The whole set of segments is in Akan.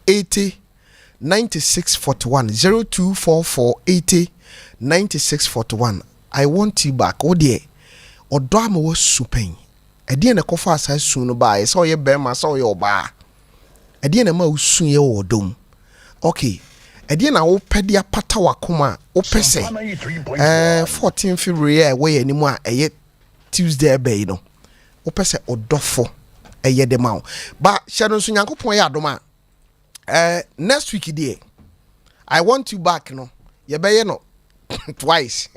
80 96 41 0244 80 96 41. I want you back. Oh dear. Odama was suping. Ediana kofa sa soon by saw your bema saw your bar. Ediana ma soon your dome. Okay. Ediana o pedia patawa kuma o pese. 14 February way anymore a Tuesday bay no. O pese odofo a ye de mount. But Shadow Sunyanko point adoma. Next week day. I want you back no. Ye be no. Twice.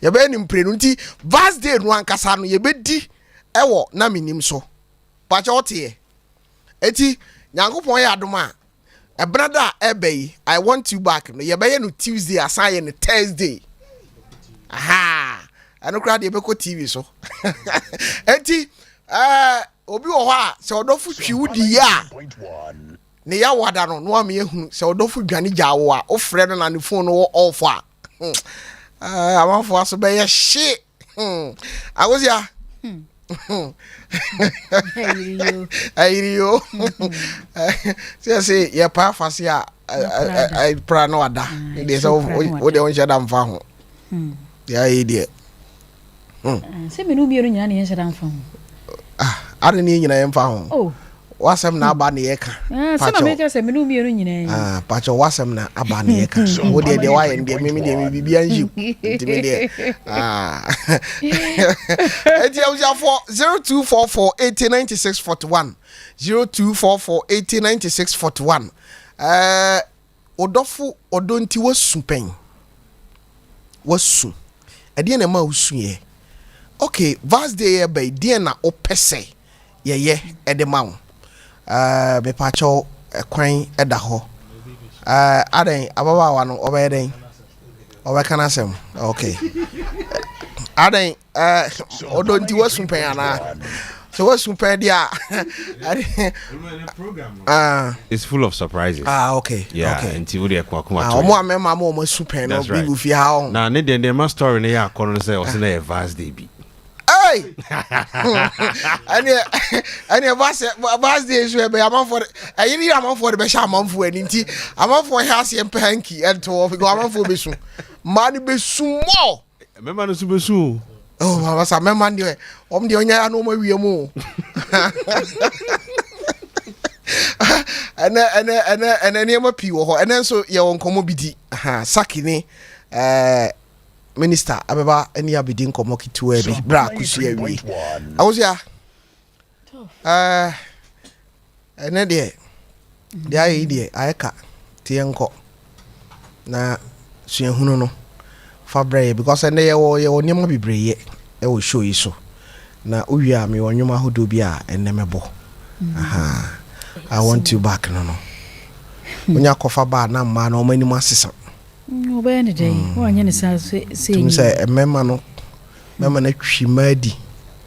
You be in prenunti vast day no ankasa no ye be di ewo na menim so pa cha otie eti nyankopon ya adoma e brother ebe I want you back no ye be no Tuesday asan no Thursday aha anokra de be ko TV so eti obi wo ho a se odofu twi wudi ya ne ya wada no no am ehunu se odofu dwane jawo a o frɛ no na ne phone no off a I want for us to be a shit. I was ya. Hey, you. Say, your pa fasia. I prano ada. There's all what they want you to found. Yeah, idiot. Say, me no be in any answer down from. I don't need you. I am found. Oh. Wasam na abani eka. Some make us a menu mirror in Pacho wasam na abani eka. So what they why and they mimi they be bianju. For 0244 80 96 41 0244 80 96 41 odofu odonti wasupen wasu ade na ma usu ye okay vast day by dey na opese ye edema me pacho kwan eda ho aden ababawa no obeden obekana sem okay aden odonti wasumpen ana so wasumpen dia it's full of surprises. Okay. Yeah, okay. Until we kwa kuma to omo amema mo wasumpen no big fi ha na ne den ma story ne ya kono say o se na vast day bi. Hey! And vast days where I'm on for I am on for the Beshaman for an inti. I'm on for Hassi and Panky and to go on for Bessu. Money be soon more. Remember the super soon. Oh, I was a man. The only I know my real more. And then near my pure and then so your own commodity. Sakine. Minister abeba any abidin komoki to e bra kusia wi awusia ene de ayi de ayeka tienko na suehunu no fabre because ene ye wo nyema bibreye e wo show yi so na uwia me wonwoma hodo bi a ene mebo aha I want you back no onya kofa ba na ma na o mani masesa no be any day wanya ne say say memma no memma na twimadi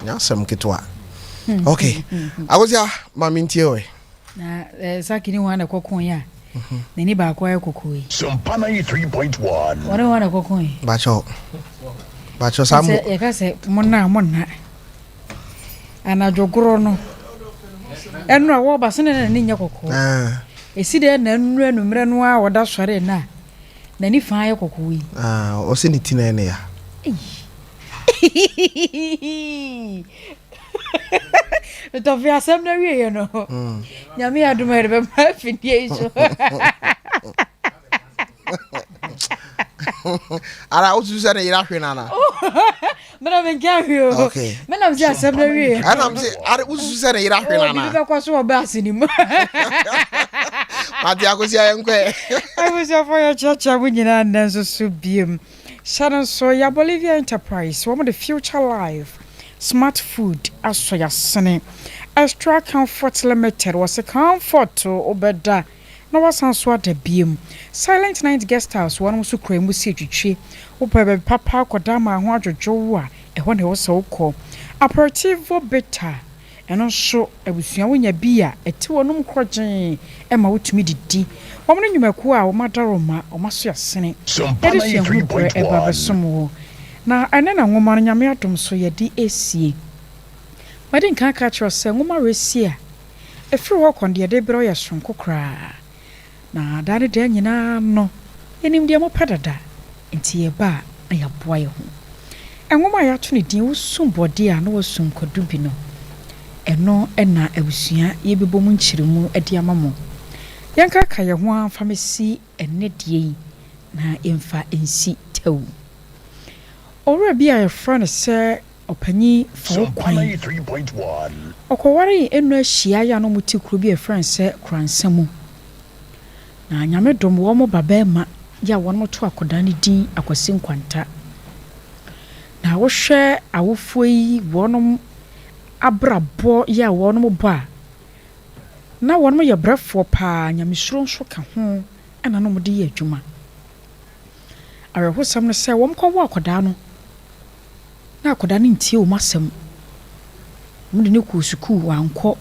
nya asem ketwa okay I was ya mamintie we na sakini wana kokon ya na ni ba kwa kokoi Sompa 93.1 wana kokon bacho samu e ka se monna ana jogoro no enu a wo ba se na ni nya kokko esi de na enu enumre no a woda sore na ni fa ye kokoi o se ni tina ne ya Tofiakwa sem na wie no nyame adumere be ma fidie so ara o su se na ira hwe na mena ben gavio okay mena mzi asem na wie ana mzi ara o su se na ira hwe na be kwa so oba asinim mati akosi ayenkwe I was for your church nyina ndenso so biem Sharon so ya Bolivia Enterprise one of the future life smart food aso ya sene extra comfort limited was a comfort to obeda na wasan so ada biem silent night guest house one so kremu si twitwe opebe papa kodama ho adwodwo a ehɔ ne wo so kɔ aperitivo beta eno so abusua wonya bia eti wonum krɔgyen e ma wotumi didi wɔn nyumaku a wɔmadaroma wɔmaso yasene edi hwɛ e ba besomo na ene na nwoma nyame adom so ye di esie made nka ka kyerɛ sɛ nwoma resi a efiri ho konde de bro ye sonko kra na dane de nyina no enim de mo padada enti ye ba ya boa ye ho enwoma ya to ne din wosumbode a na wosunkodu bi no eno na abusua ye bebo mu nkyiremu ade amamo yanka ka ye ho amfamesi enne de yi na emfa ensi tew owura bi a ye frane se opanyi fa kwan 3.1 okoware enu ahia ya no mutikuru bi ye frane se kransamu na nyame dom wo mo baba ma ya won mo to akoda ne din akwasi nkwanta na wo hwe awofo yi wonom abrabo ya wonom ba na wonom ye brafo pa nyamesuro nso ka ho ana no mode ye adwuma arehosam no se wom kwo akoda no na akoda ne ntie o masem mudi ne ku suku wanko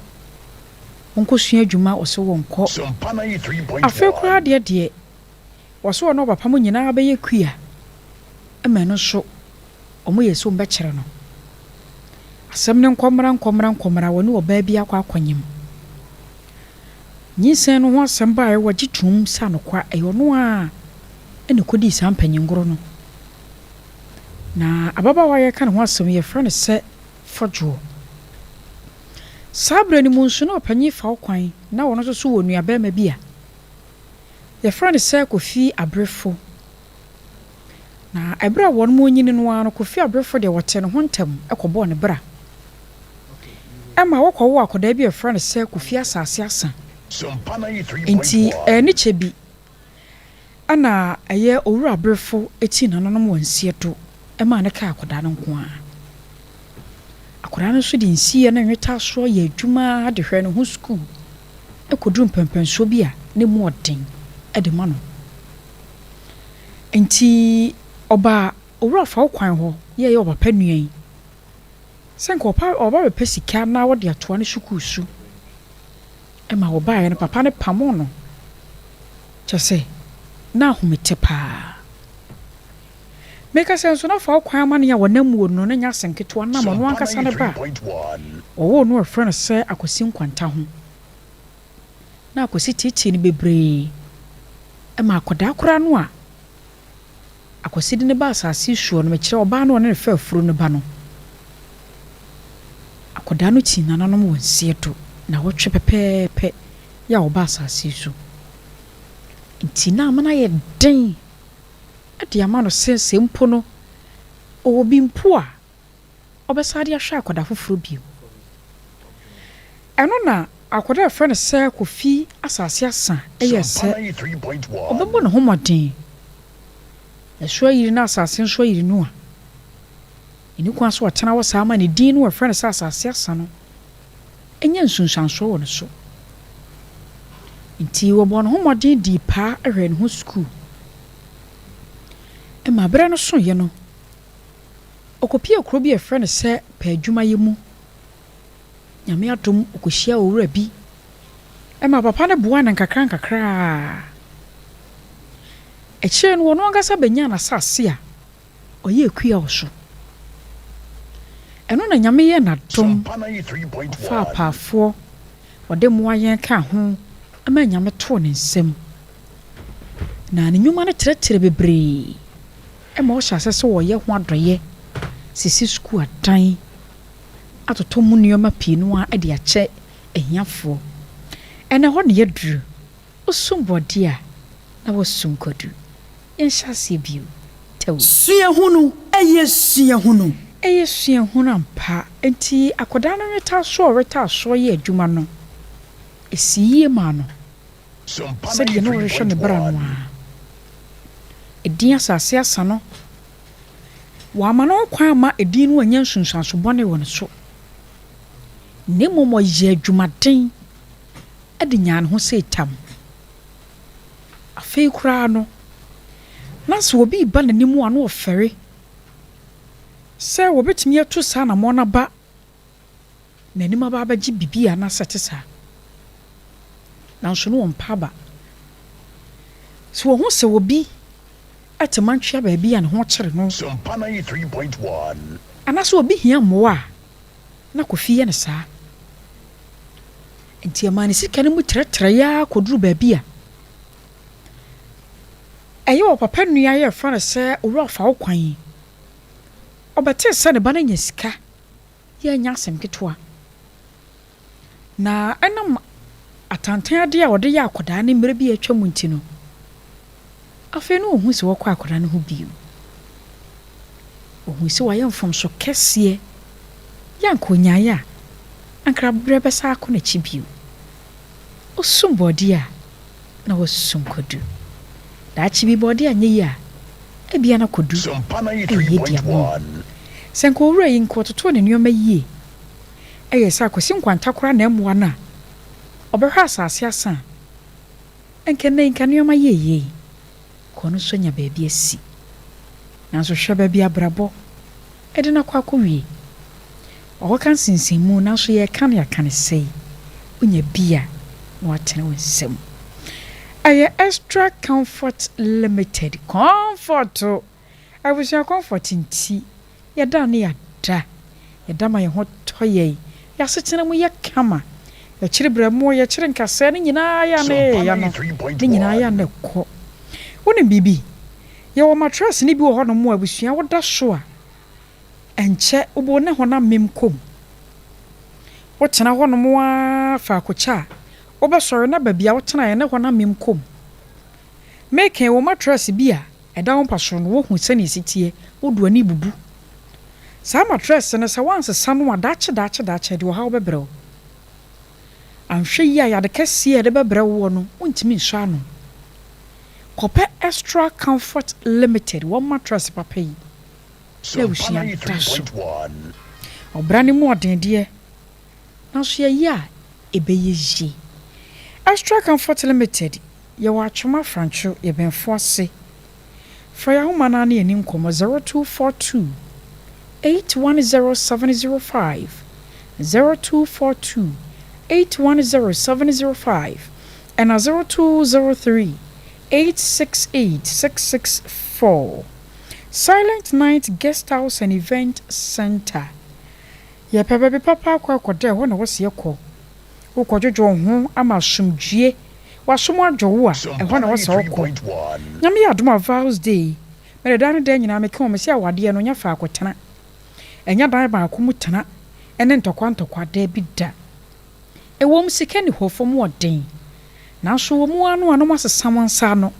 wonko sua adwuma o se wonko afi kura de waso no papa mo nyina be ye kua ema no so omo yeso mbe kire no asem ne nkomra woni oba bi akwa akwanyem nyisen no ho asem ba e wagitum sa no kwa eyo no a ene kodi sampanyingoro no na ababa wa ye kan ho asem ye frɛ ne sɛ fodwo sabre ni munsu no panyi fa kwan na wono so wonu aba ma bia ye frɛ ne sɛ kofi abrefo na ebra won mo nyini no ano kofi abrefo de wote no hontem ekobo ne bra ema wokwo akoda bi e frɛ ne sɛ kofi asase asa enti eni chebi ana eye owura abrefo eti nananom wansie do ema ne ka akoda no nko a akoda no so de nsie na nweta so ye adwuma de hwɛ no ho school ekodru mpempenso bi a ne mu odin ede ma no enti oba owura fa kwan ho ye oba panuan senko oba be pesika na wo de atoa ne school su ema oba ye ne papa ne pamo no kyese na ahomete pa meka senso na fa kwan ma ne ya wonam wo no na nya senketo na mo no ankasa ne ba owo no afrɛ no sɛ akosi nkwanta ho na akosi titi ne bebre ema akoda kora no a akosi de ne ba asase suo no mekire oba no ne fa afuro ne ba no akoda no ti nananom wonsie do na wotwe pepepe ya oba asase su nti na amana ye den ade amano sense mpo no obi mpo a obesade ahwe akoda foforo bi eno na akoda frɛ ne sɛ kofi asase asa eye sɛ obebo no homɔden ɛhwe yiri na asase nso yiri no a eni kwa so ɔtena wɔ saa ma ne din no frɛ ne sɛ asase asa no enya nsunsanso wɔ ne so nti wɔbɔ no homɔden di pa ahwɛ ne ho school ema bere no so ye no okopie okro bi frɛ ne sɛ pa adwuma ye mu nyame adom okohia owura bi ema papa ne boa na nkakra ekyire no wono angasa benya na sase a oye ekua wo so eno na nyame ye na dom fa paafo wode moa yen ka ho ama nyame to ne nsem na ne nyuma ne tretre bebre ema wo hyase se wo ye ho adoye sisi school adan atoto mu nneoma pii no a de akyɛ ehiafo ena hɔ ne yeduru osumbode a na wosunkodu yenhyase bio tew sua hunu eye sua hunu ampa enti akoda no reta so ye adwuma no esiye ma no sɛ de no rehwɛ ne bra no a edin asase asa no wa ma no kwan ma edin no anya nsunsanso bɔne wɔ ne so ne momo ye adwumaden ade nyan ho sɛ tam afei kura no na so obi ba n'animu ano ofere sɛ wobetumi ato saa na mo na ba n'anim aba ba gi bibia na sete saa nanso no wompa ba so wo ho sɛ obi atemantwa ba bia ne ho kyere no Sompa 3.1 anaso obi hia mmoa na kofie ne saa nti amane sika no mu tretre ya koduru baabi a ɛyɛ papa nua yɛ fa no sɛ owura fa wo kwan ɔbɛte sɛ ne ba no nya sika yɛ nya asɛm ketewa na ɛnam atantan ade a ɔde yɛ akɔdaa ne mmerɛ bi atwa mu nti no afei no ohu sɛ wɔkɔ akɔdaa no ho bio ohu sɛ wɔyɛ mfomso kɛseɛ yɛnka onyaeɛ a ankara berɛ bɛsa akɔ n'akyi bio osum bɔde a na wasum kɔdu daakye bi bɔde a nyɛ yi a ebia na kɔdu ɛyɛ di ama sɛ nka owura yi nka ɔtoto ne nneɔma yie ɛyɛ sɛ akwasi nkwantakora na ɛmmoa no a ɔbɛhwɛ asase asa ɛnka nka nneɔma yie kɔ no so nya baabi asi nanso hwɛ baabi abrabɔ ɛde no akɔ wie ɔwɔka nsinsinmu nanso yɛka no yɛka ne sɛi wonya bi a na watene wo nsɛm ɛyɛ extra comfort limited comfort abusua comfort nti yɛda no yɛda ma yɛn ho tɔ yɛn yɛasetena mu yɛ kama yɛkyerɛ brɛmo yɛkyerɛ nkasɛɛ no nyinaa yɛ ne nyinaa yɛ na ɛkɔ wonim biribi yɛwɔ mattress ne bi wɔ hɔ no mu abusua woda so a ɛnkyɛ wobɔ ne hɔ na mem kom wotena hɔ no mu a faakokya a wobɛsɔre na baabi a wotena yɛ ne hɔ na mem kom meken wɔ mattress bi a ɛda wo mpaso no wohu sɛne ɛsitie wodu ani bubu saa mattress no sɛ wansesa no a daakye de wɔ ha wobɛbrɛ wo anhwɛ yi a yɛade kɛseɛ a ɛde bɛbrɛ wo no wontumi nso ano kɔpɛ extra comfort limited wɔn mattress papa yi yɛ abusua da so ɔbra ne mu ɔdendeɛ nanso yɛyi a ɛbɛyɛ yie extra comfort limited yɛwɔ atwoma francho yɛbɛnfo ase fra yɛahoma no ne yɛni nkɔmmɔ 0242 810705 0242 810705 ɛna 0203 868-664 Silent Night Guest House and Event Center. Ye pebe papa kwa kode ho na wose yekɔ. Wo kɔdwodwo ho ama somdwie. Wasom adwo a ɛho na wose wokɔ. Nyame yadom Vows Day. Mere dan dan nyina meka o mesi awade no nya fa akotena. Enya dan ba akomu tena. Ene ntokwa da bi da. Ewom sika ni hofom woden. Nanso wo mu anu anu masesam nsa no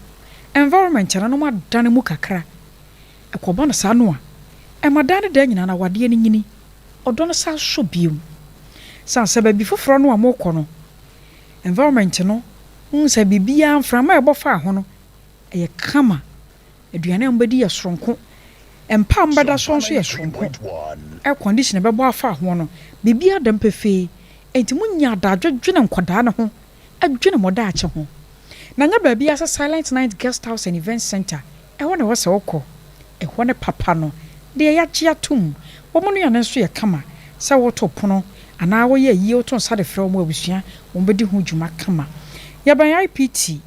environment na no madane mu kakra ekoba no sa no a emadane da nyina na wade ni nyini odo no sa so biom san se ba bi foforo no amokɔ no environment no unsa bibia mframa ebofa ho no eye kama aduane mbedi ye soronko empa mbada so nso ye soronko air condition bɛbɔ afa ho no bibia da mpefee enti munya adadwedwe ne nkodaa ne ho adwene moda ache ho na nya baabi asa Silent Night Guest House and Event Center ɛhɔ na wɔsɛ wɔkɔ ɛhɔ ne papa no de yɛagye atom wɔn no yɛn nso yɛ kama sɛ wɔtɔ pono anaa wɔyɛ yie wɔtɔ nsa de frɛ wɔn abusua wɔn bɛdi ho dwuma kama yɛban IPT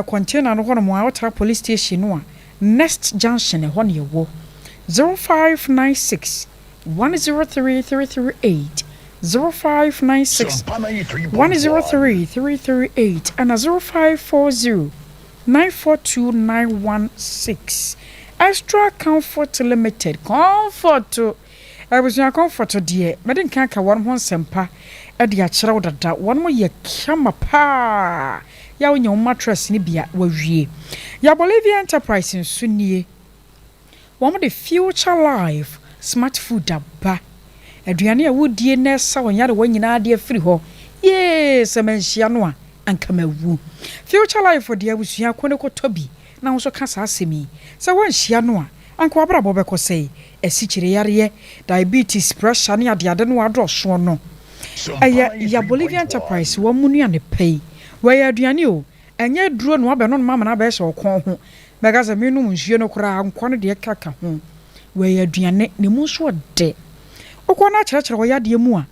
container no hɔ no mo a wɔtra police station no a next junction ɛhɔ ne yɛwɔ 0596 103338 0596 103338 and 0540 942916 Extra Comfort Limited comfort abusua comfort deɛ mede nka ka wɔn ho nsɛmpa ɛde akyerɛw dada wɔn mo yɛ kama paa ya wonya mattress ne bia wawie ya Bolivia Enterprise nso nie wɔn de Future Life Smart Food aba aduane a wodie na sa wonyare wanyina de afiri ho ye semanhia no a anka mawu Future Life de abusua kone kotobi na nso ka sa asemi se wanhia no a anka wabrabo bekosei esikyire yare diabetes pressure ne ade no adroso no ya Bolivia Enterprise wo munu ane pay we aduane o enye duro no abe no mama na be hye okon ho bega se menu nhie no kora anko no de kaka ho we aduane ne mu so de okwa na kyerɛkyerɛ wo yade mu a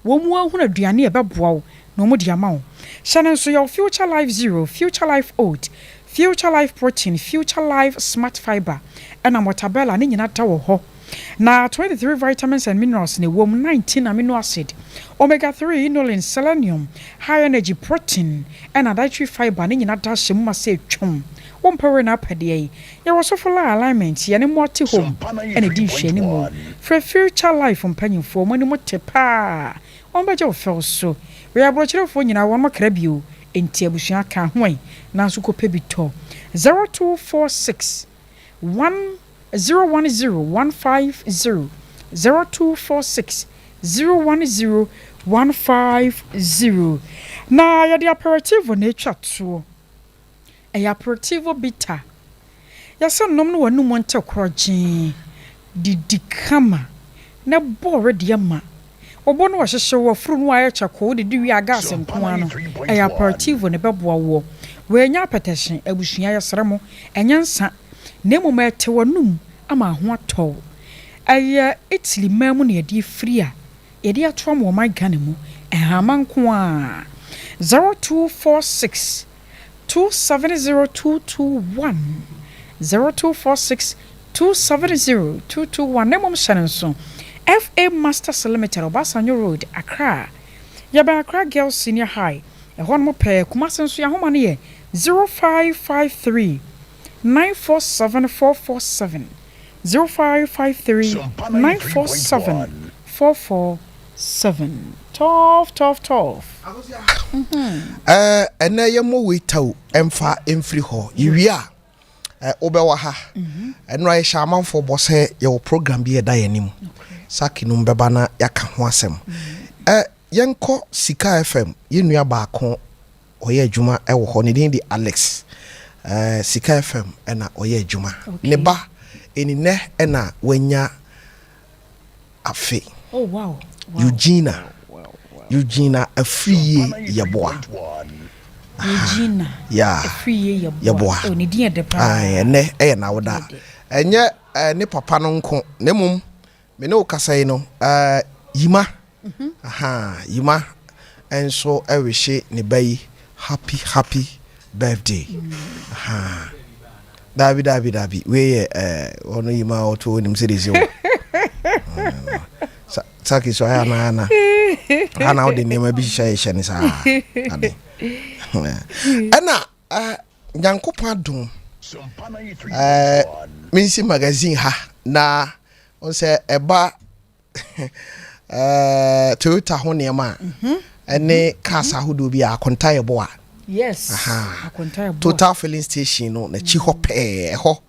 wo mu ahunu aduane e bɛboa wo na mo de ama wo hyɛne nso yɛ Future Life Zero, Future Life Oat, Future Life Protein, Future Life Smart Fiber ɛna Mortabella ne nyina da wo hɔ Na 23 vitamins and minerals ne wom 19 amino acid, omega 3 inulin, selenium, high energy protein, and dietary fiber ne nyina da hye mu ase twom. Wompere na apede ye wo so full alignment ye ne moti home and di hwe ne mu. For future life mpanyimfo mo ne mo tepa. Ombeje wo fel so. We abrochirefo nyina wo makra bio enti abusua ka hwan na so ko pebito 0246 1010150 0246 010150 na ya the aperitif na etwa to aperitif bitter ya se nom no wanu mo nte kroje didi kama na bo ready ama obo no hyehyɛ wo furu no aye chako de wi agas nko ano aperitif ne beboa wo we nya petashin abusua ya sremo enyansa nemu ma te wonum ama ho atɔ aye Italy mamu ne yedi free a yedi atwa mo my Ghana mu ehama nko a 0246 270221 0246 270221 nemu mshanenso FA Masters Limited Obasanjo Road Accra yaba Accra Girls Senior High ehon mo pe kumasenso ya homa ne ye 0553 947447 0553 947447 tough ena yemo witau emfa emfri ho yiwia obewa ha eno aye shaman for bose your program bi eda yanim saki no mbeba na yaka ho asem yenko Sika FM yenua baako oye adwuma ewo ho ne din di Alex Sika FM ena oye adwuma ne ba enine ena wanya afe wow. Eugenia afriye yeboa Eugenia afriye yeboa oni din de pa ene na woda enye ne papa no nko ne mum me ne okasai no yima yima enso ewehye ne bayi happy birthday Dabi we ono yima oto nim series o saki so ana o de nema bi hye ne sa ade ana nyankopon adom minsi magazine ha na on se eba Toyota ho nema ene kasa hodo bi akonta yebo a yes akonta yebo Total filling station no na chi ho pe ho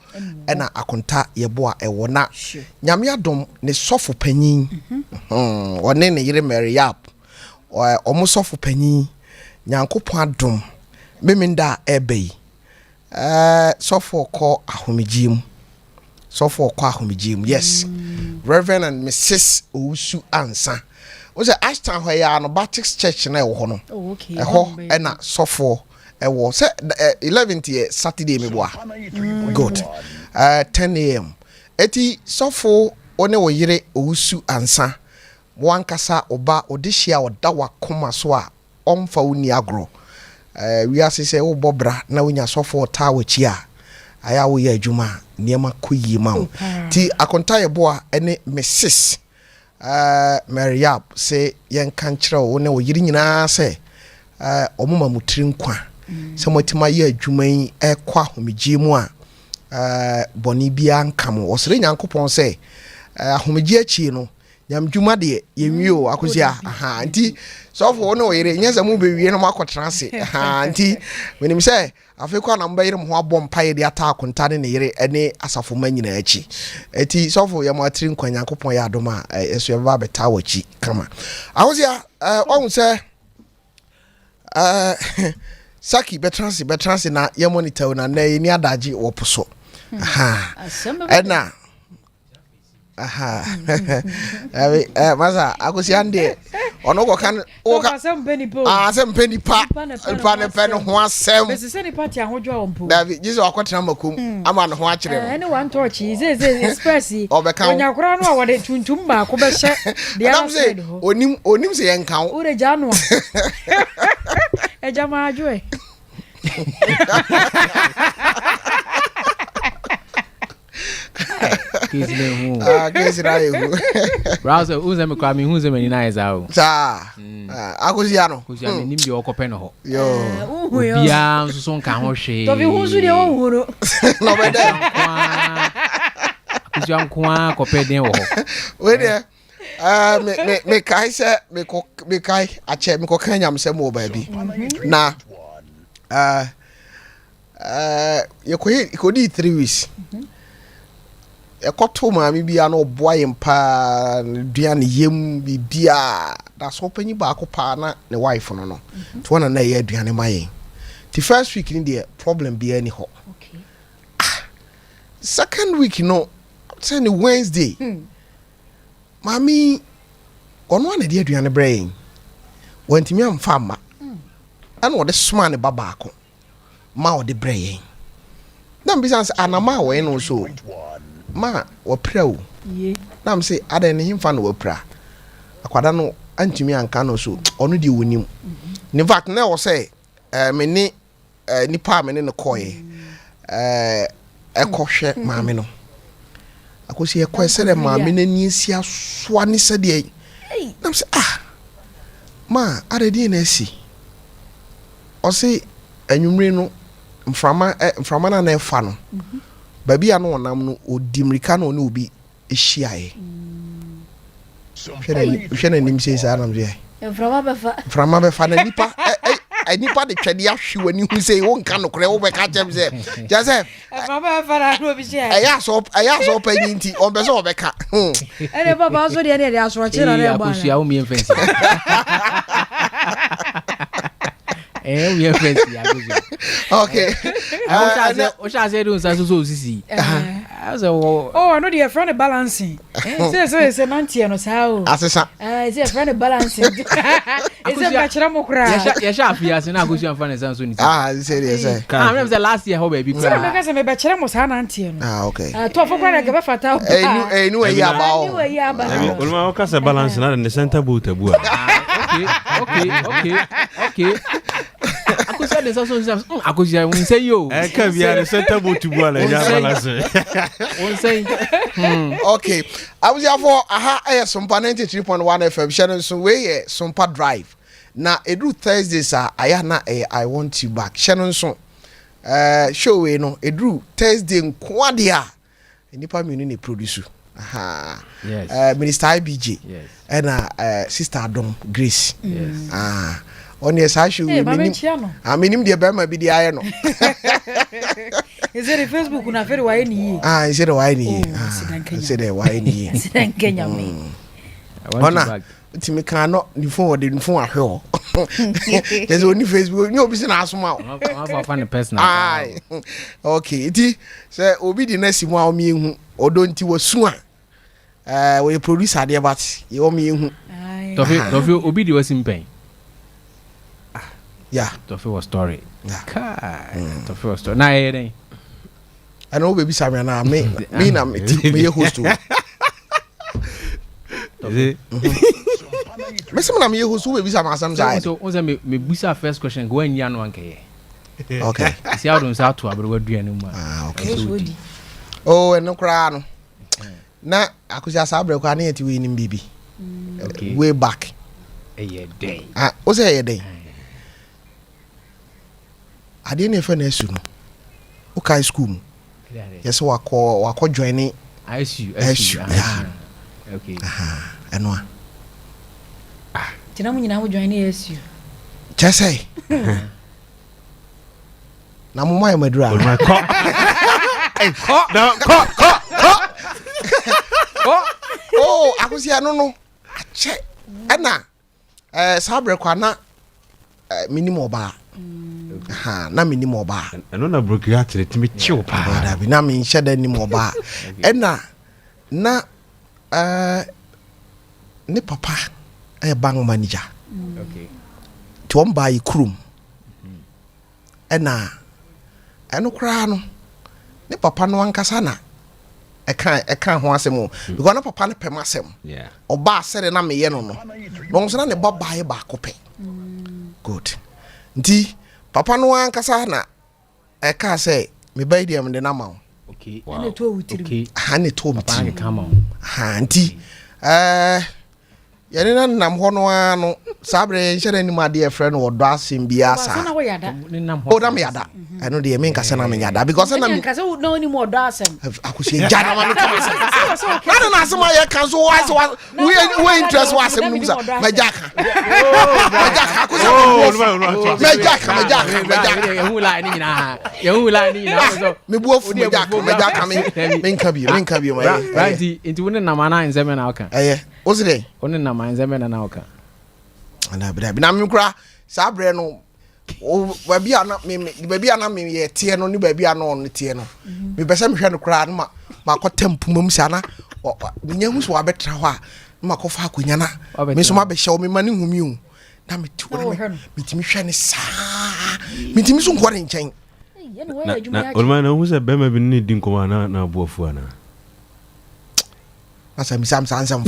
ena akonta yebo a ewo na nyame adom ne sofo panyin one ne yire Mary Yap omo sofo panyin nyankopon adom meminda ebei sofo ko ahomegiem yes Reverend and Mrs. Owusu Ansa was a Ashton Hoya no Baptist Church na ewo ho no eho ena sofo ewo se 11th Saturday meboa good 10 a.m. eti sofo one wo yire Owusu Ansa wankasa oba odihia odawa koma so a omfa uni agro wi asese wo bobra na wonya sofo ta wachi a aya wo ye adwuma niema koyi ma ti akonta yeboa ene Mrs. Mary Yap se yen kan kire wo ne wo yiri nyina se omuma mutiri nkwa se motima ye adwuma yi ekwa homegye mu a boni bia nkam wo sere nyankopon se ahomegye achi no nyamdwuma de yenwio akosia nti sofo wo ne wo yire nyeza mu bewie no makotrase nti menim se afekwa na mba yire mo abom paye de ata akonta ne yire ene asafo manyina achi eti sofo ya matiri nkwa nyankopon ya adoma eso ya ba beta wachi kama akosia ohun se saki betransi na ye monitor na ni adaji woposo ena masa akosia nde ono go kan o ka asem penipa pen ho asem se ni party ahodwo ompo David jiso akotra makum ama no ho akire no one touch ze express onya kura no wode tuntum ba ko be hye dia side ho onim se yenkan o re janu e jama ajoe Case me who. Case Rayo. Browser, who's a crime, who's a many nice out. Sa. Agusiano. Who's your name, your copeno. Yo. Bia, so can wash. Toby, who's the old? No, but Young Quan, Copedin. Wait there. Me kai say me kai a check me ko kanyam say mo baby. Na you could eat 3 weeks. A cotton mammy be an old boy in pa, Diana Yim be bia. That's open you back partner, the wife on no. To one another year, Diana my. The first week in the problem be anyhow. Okay. Second week, you know, Sunday Wednesday. Mammy, on one idea, Diana brain. Went to me on farmer. And what the smart babako. Ma de brain. Nam business anama we no so. Ma wo pra o. Ye. Nam say ada ne himfa no wo pra. Akwada no antumi anka no so. Ono de wonim. In fact na wo say me ni nipa me ne no koye. Ekohwe maame no. Akosi ekose de maame na ni si asoa ni se de. Nam say ma ada di na si. O say anwumre no mframa na efa no baby ano onam no odimrika no ne obi ehyiae hwene nim sei sa nam je mframa befa na nipa nipa de twede ahwe wani hu sei won ka no kore wo be ka chem se je se mframa befa na no bi se aya so panyi nti on be so obeka ene baba so de ne de aso chira na egba na o mi enfensi we are friends. Okay. I say do so sisi. I say I know the friend balancing. Say nanti no sao. Asesa. Say friend balancing. Is it bachira mokra? Ya sha afia se na go sua fan so ni. Say. I remember last year how baby. Say me ka say me bachira mo sa nanti no. Okay. To for kwa na ke be fata. Nu e ya ba o. Nu e ya ba. Olma o ka se balance na the center boot abu. Okay. Akusia de so akusia won say yo. Ka bia the center boot abu ala ya balance. Won say. Okay. I was here for Sompa 93.1 FM channel so we Sompa Drive. Na edu Thursdays I want you back. Channel so show we no edu Thursday nkwadia. Nipa me ni producer. Yes. Minister IBJ. Yes. And Sister Adom Grace. Yes. On your side show Menim de be ma bi de aye no. Is it Facebook na fere wa ni? Is it why ni? Is it why ni? Sidan Kenya me. Ona timi kan no ni phone de ni phone ahwe. There's only Facebook ni obi se na asoma. I find personal. Okay, iti say obi di na simu a o mi ehu odo nti wasu a we producer de but ye o mi ehu. Tofi obi di wasimpen. Yeah. Tofi was story. Yeah. Tofi was story. Na here I know baby Samia na me na me host. Me say na me host baby Samia asam side. So on say me busa first question go en ya no anke. Okay. See how don say to abro waduane mu. Okay. Oh, eno kra no. Na akusia sabre kwa na yeti we nim bibi. Okay. Way back. A day. O say a day. Ade na efe na esu no. O kai school. Yes wako join ISU. Okay. Eno Tina mu nyina ho join ISU. Chese. Na mo mai madura. Oh, akusia no. Ache. Ana sabre kwa na Menim oba. Na Menim oba. Eno na broke ya tire timi chiw pa. Da bi na me nhyeda nim oba. Ena na ne papa bank manager. Okay. To buy krum. Ena eno kra no. Ne papa no ankasa na eka ho asem because na papa ne pem asem. Yeah. Oba sere na meye no no. No so na ne babae ba kope. Good. Nti papa no ankasa na eka say me bai dem de na ma. Okay. ɛna to wutiri Okay. ha ne to Papa mti na kama. ha nti yɛne na nam hɔ no a no saa berɛ nhyɛ no anim adeɛ frɛ no wɔdɔ asɛm biaa sa saa na wo yada Ne nam o na meyada ɛno deɛ menkasɛ na menyada because na ɛna nkasa na oni mo ɔdɔ asɛm akosua gya na ma mekama sɛ na ne na asɛm a yɛka so wo interest wɔ asɛm no mu sa magya ka magya ka akosua magya ka Yehu la ni nyina. Yehu la ni nyina. mebu afu magya ka menka bio ma Right, nti wo ne nam ana nsɛm na aka. ɛyɛ wo se dɛ Wo ne nam nsɛm na aka. ana bra na mekura saa berɛ no baabi a na meyɛ teɛ no ne baabi a na ɔno teɛ no mepɛ sɛ mehwɛ no koraa no makɔta mpoma mu saa na menya hu sɛ wabɛtra hɔ a na makɔfa akonnwa na me nso mabɛhyɛ wo mema ne humi o na metumi hwɛ ne saa metumi so nkɔ ne nkyɛn ɛna wo yɛ adwuma na olma na hu sɛ bɛma bi ne di nkɔmɔ na aboafu ana na sɛ misam saa nsɛm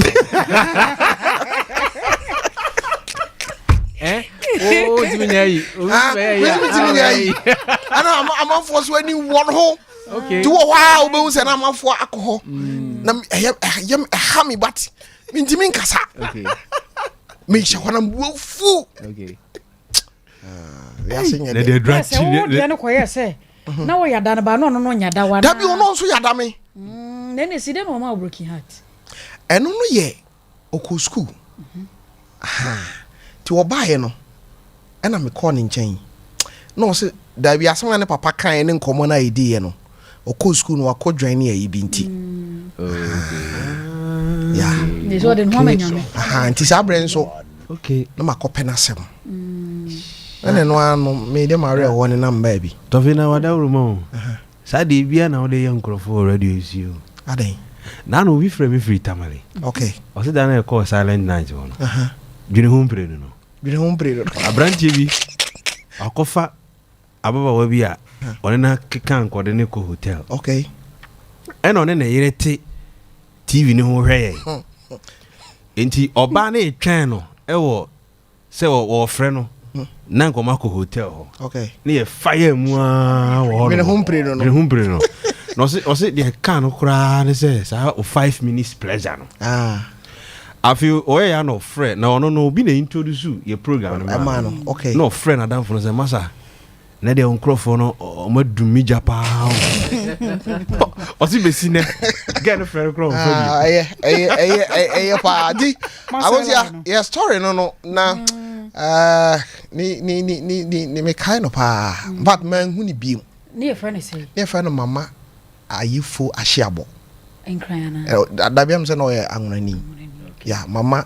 Oh, timinya yi. ana amanfoɔ so ani wɔ no ho Okay. nti wɔ hɔ a wobɛhu sɛ na amanfoɔ akɔ hɔ na ɛha me bat mentimi nkasa Okay. mehyɛ hɔ na mbuafu Okay. yɛase nyɛ na dɛ de sɛ dranti wo deɛ no kɔyɛ sɛ na wo yada no ba no ɔno no nyada wa dabi ɔno nso yɛada me na ne si de no ma broken heart ɛno no yɛ ɔkɔ skul nti wɔbaeɛ no ɛna mekɔɔ ne nkyɛn na ɔsɛ dabi asɛm a ne papa kaeɛ ne nkɔmmɔ no a yɛdiiɛ no ɔkɔ skul no wakɔ dwan ne ayi bi nti ne so de no ma nyame nti saa berɛ nso okay na makɔpɛ no asɛm ɛne no a no mede mawerɛ ɛwɔ ne nam baa bi Tofi na wada uruma o saa de bia na wode yɛ nkurɔfoɔ radio si o adɛn na no obi frɛ me firi tamale okay ɔse da na ɛkɔɔ silent night hɔ no dwene ho mpire no no dwene ho mpire no aberanteɛ bi akɔfa ababawa bi a ɔne na keka nkɔde ne kɔ hotel okay ɛna ɔne na yere te tv ne ho hwɛ yɛ enti ɔbaa ne ɛtwɛn no ɛwɔ sɛ wɔfrɛ no na nkɔma kɔ hotel hɔ okay ne yɛ fire mu a wɔ hɔ dwene ho mpire no dwene ho mpire no na ɔse deɛ ka no koraa ne sɛ saa o 5 minutes pleasure no afei ɔyɛ ya na ɔfrɛ na ɔno no obi na introduce yɛ program no ɛma no okay na ɔfrɛ na adamfo no sɛ masa na deɛ nkurɔfoɔ no ɔmadumi gya paa ɔse bɛsi nɛ gɛ no frɛ no korɔ ɔmfa bi ɛyɛ paa di awosia yɛ story no na ni mekae no paa but manhu ne biom ne yɛ frɛ ne sɛ ne yɛfrɛ no mama ayefo ahyeabɔ nkran dabiam sɛ na ɔyɛ anwonani ya mama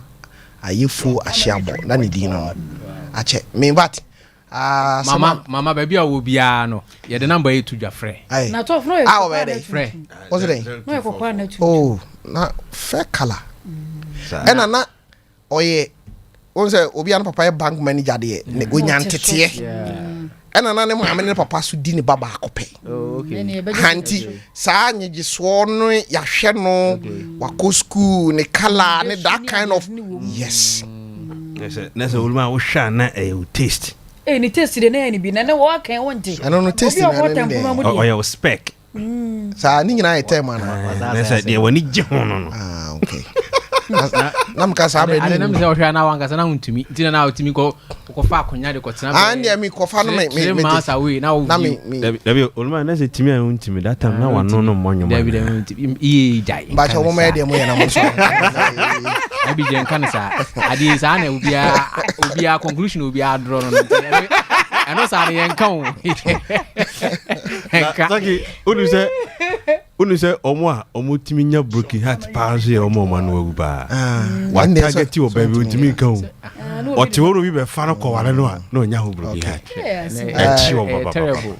ayefo ahyeabɔ na ne din no akyɛ me but mama baby a wo bia no ye de number 8 to dwa frɛ na tof no yɛ frɛ what's the name no yɛ kokwa na tu oh na fair color ɛna na ɔyɛ on sɛ obi an papa yɛ bank manager de ne onyanteteɛ ɛna na ne maame ne papa so di ne baba akɔpɛ hanti saa nyegyesoɔ no yahwɛ no wakɔ school ne color ne that kind of yes nɛsɛ oluma wo hwɛ na ɛyɛ taste ni taste de na ni bi na ne wo kan wonte ɛno no taste na ne de ɔyɛ spec saa ni nyina yɛ tema na nɛsɛ deɛ wani gye ho no okay na mka saa bɛ ni na mse ohwa na wanka sana huntumi ntina na otimi ko fa akonya de kotena and ya mi kofa no me masa we na wo dabi oluma nɛsɛ timi a huntumi that time na wano no monyo dabi da huntumi iye jai ba cha wo ma de mo yɛ na mo so abi je nka ne sa ade sa na obia conclusion obia draw no ɛno sa ne yɛnka wo nka taki unu sɛ ɔmo timi nya broken heart paa so yɛ ɔmo no wagu baa wa target wɔ baabi otimi nka wo ɔte wɔ no bi bɛfa no kɔware no a na ɔnya ho broken heart ɛkyi wɔ baba terrible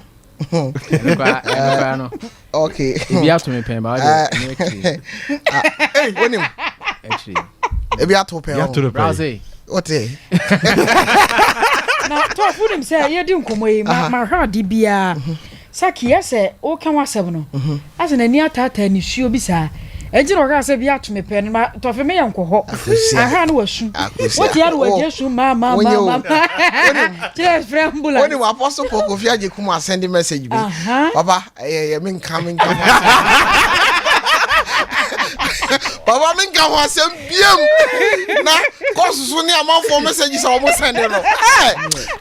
no okay ebi ato me pɛn ba wonim ebi ato pɛn ya to the browse ote na to funim sɛ yɛ di nkomo yi ma hwa di bia saki yɛsɛ o kan wasɛm no ase na ni atata ni suo bi saa eji no ka se bia to me pe no to fe me yanko ho aha no wasu what ya no waje su ma just friend bula when you apostle for Kofi Aje kuma send message me baba me coming baba me nka ho asem biem na cause so ni amafo messages almost send no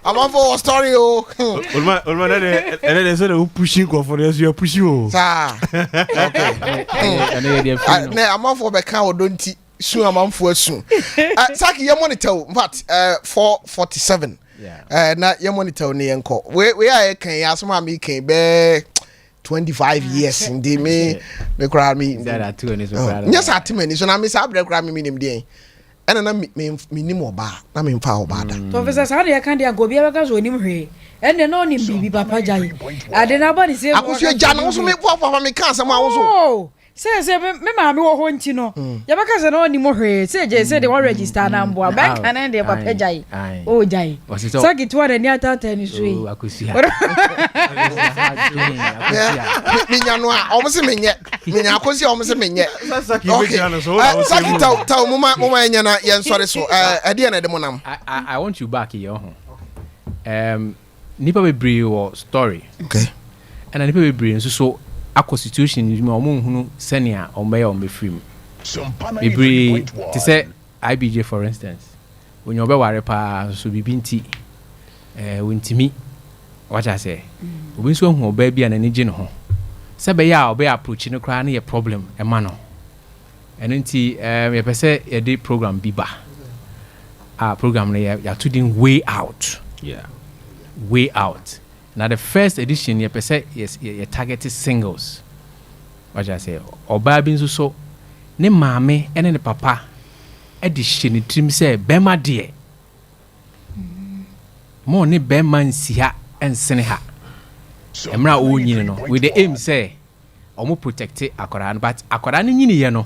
amafo story o olma na so pushing go for you pushing o sa okay na amafo be kan odonti su amafo asu saki ye monitor in fact 447 na ye monitor ne yenko we are kan ya so ma me kan be 25 years ndi me cry me that two and is yes atimani so na me sa cry me nim dey ena na me nim oba na me mfa oba da professor sa dey kan dey go bia beka so nim hwe ene no nim bibi papa jai ade na body say akoso ja na so me papa me kan sama wo so say me ma me wo ho nti no ya beka say no nim hwe say je say dey wan register na mbo bank na dey papa jai oh jai so get one ni atata ni so yi akosi minya no a omo se menye minya akosi omo se menye saki be jana so saki taw moma nya na yen sori so ade na de monam I want you back here nipa bebre wo story okay and nipa bebre nso so a constitution ni omo hunu senior ombe ya ombe free bebre to say IBJ for instance when you be ware pa so bibinti wontimi what I say obi nso hu oba bia na ne gye ne ho se be ya oba approach no kra na ye problem e ma no enenti ye pese ye dey program biba program na ya to din way out way out now the first edition ye pese yes ye targeted singles what I say oba bi nso so ne maame ene ne papa edition ni trim say bema de mo ne bema nsi ha ensene ha emra o nyine no with the aim say omo protect akora but akora ne nyine ye no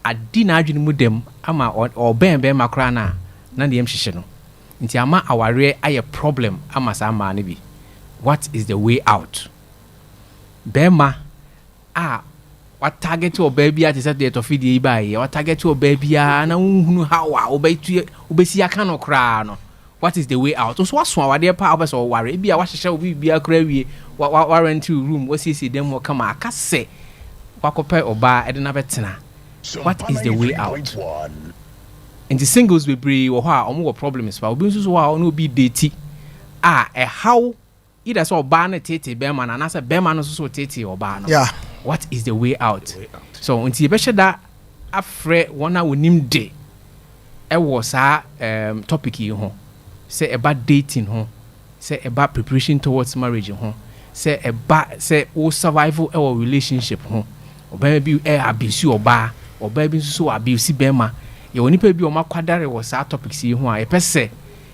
adi na adwene mu dem ama o ben makora na dem hihye no nti ama aware aye problem ama sa ma ne bi what is the way out bema what target or baby at is at the Tofidi by what target or baby na hunu how obesi aka no kra no what is the way out so what so there pa obese o ware bia wa hihye obi bia kra wie warrant room what see dem wo kama aka se wakope oba e de na betena what is the way out in the singles we bring wo ha omo problems pa obi nso so wa no be date how either so oba na tete be man na say be man so tete oba no yeah what is the way out so until you be sure that afre one wonim de e was topic yi ho say about dating ho say about preparation towards marriage ho say about say o survival our relationship ho oba bi abuse oba bi so abuse be ma ye woni pa bi o makwadare was topics yi ho a e pese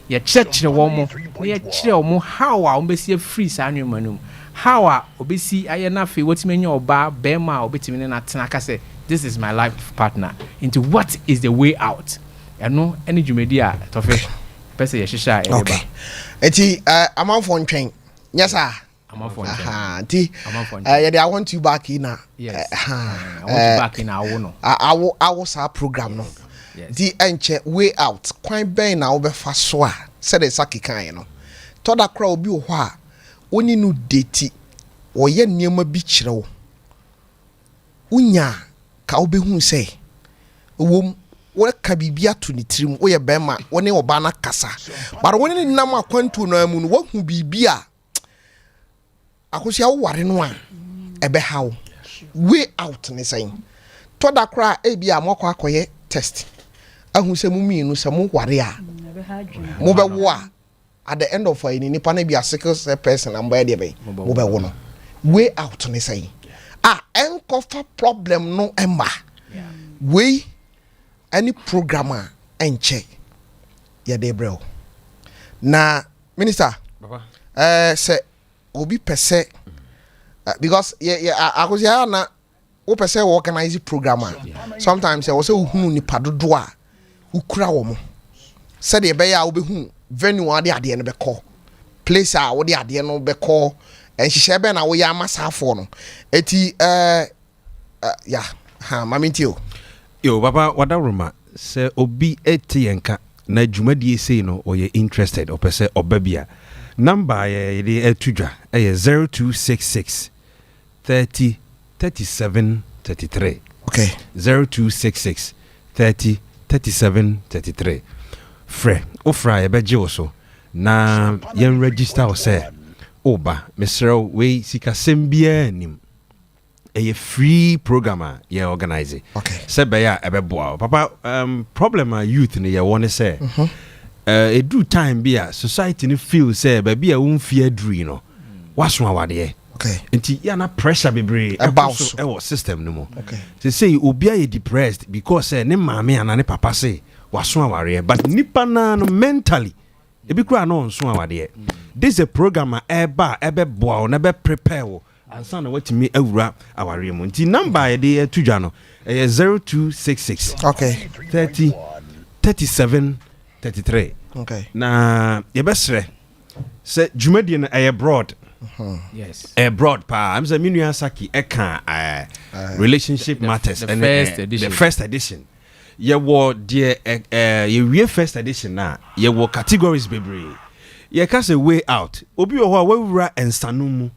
ye church wo mo ye chire wo how a ombesi free sa anwumanum how obesi ayena fe wetimenya oba bema obetimi na tena ka say this is my life partner into what is the way out eno any jumedi a tofe pese ye hihya e ba eti amanfo ntwen nyesa amanfo ntwen ti I want you back in yes I want you back in awo no awo sa program no di enche way out kwan ben na obefa so a said the saki kan no to da kra obi ho a oni no deti oye niema bi kirewo unya ka obehu sei wom waka bibia to ni tirim wo ye bema woni oba na kasa but woni ni nam akwantu no amu no wahu bibia akosia wo ware no a ebe hawo way out ni sei to da kra e bia mokọ akoye test ahu se mumi no se mo ware a mo be wo a at the end of any nipa na be a sickle cell person and by the way mo be wo no way out ni say encofa problem no emba we any programmer enche ya de bro na minister say obi pese because akosia na wo pese wo organize programmer sometimes say wo say hunu nipa dodo a ukura wo mo say de be ya wo be hu venue ade no be call place a wo de ade no be call en hihye be na wo ya masafo no eti ha mamintio yo baba wadaroma se obi etienka na dwumadie sei no oye interested opese obabia number ye de etudwa 0266 30 37 33 okay 0266 30 37 33 frɛ ofra ye beje wo so na yen register wo se oba mesrɛ we sika sembia nim a free programmer ye organize okay sebeya ebeboa papa problem youth ne ye won say e do time bia society ne feel say baby a won fear dri no waso awade okay nti ya na pressure bebre about e wo system no mo okay say obi a depressed because ne maame ana ne papa say waso aware but nipa na no mentally e bi kura no nso awade this is a programmer eba ebeboa na be prepare wo ansa na watimi awura aware mu nti number ye de tudwa no 0266 okay 30 37 33 okay na ye besre se dwumadi no abroad yes abroad pa am say minu saki eka relationship matters the and first the first edition ye wo de ye wie first edition na ye wo categories bebre ye ka say way out obi wo ho a wawura ensanu mu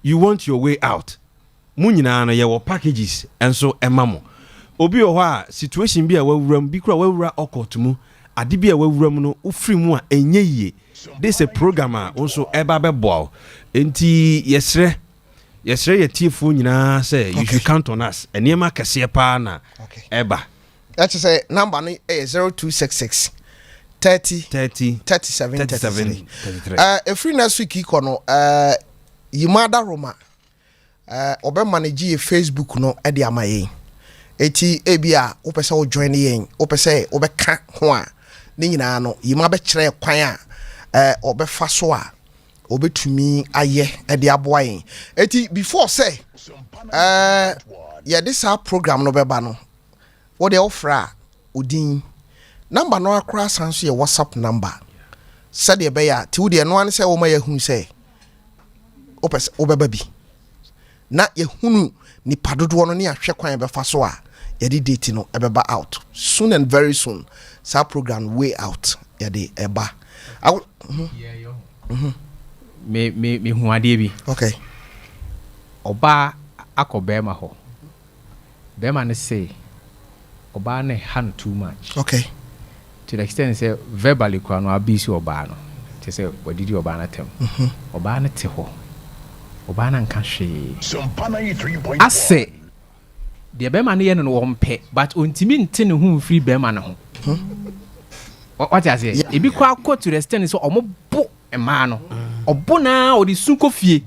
you want your way out mu nyina no ye wo packages enso emamo obi wo a situation bi a wawuram bi kura wawura okot mu ade bi a wawuram no ufiri mu a enye yie this a program a also eba bebo enti yesre ye tiefo nyina say you should count on us eniema kase pa na eba that's say number no 0266 30 37 33 free next week ikono Yimada Roma obe manage Facebook no e de amaye eti ebia wo pese wo join yen wo pese wo be ka ho a ne nyina no yima be kire kwan a obe fa so a obetumi aye e de aboa yen eti before say yeah this our program no beba no wo de ofra odin number no akra sanso ye WhatsApp number said de be ya ti wo de no an say wo ma yahun say opes obeba bi na yehunu ni padodo no ne ahwe kwan be fa so a yedi date no ebeba out soon and very soon sa program way out yedi eba me hu ade bi okay oba akobe ma ho be ma ne say oba ne hand too much okay to the extent say verbally kwa no abisi oba no te say wadidi oba na tem oba na te ho oba na nka hwe Sompa 93.1. ase de be ma ne ye no wompe but ontimi nte ne hu free be ma ne ho what I say e bi kwa ko to the extent so omo bo e ma no obo na odi su kofie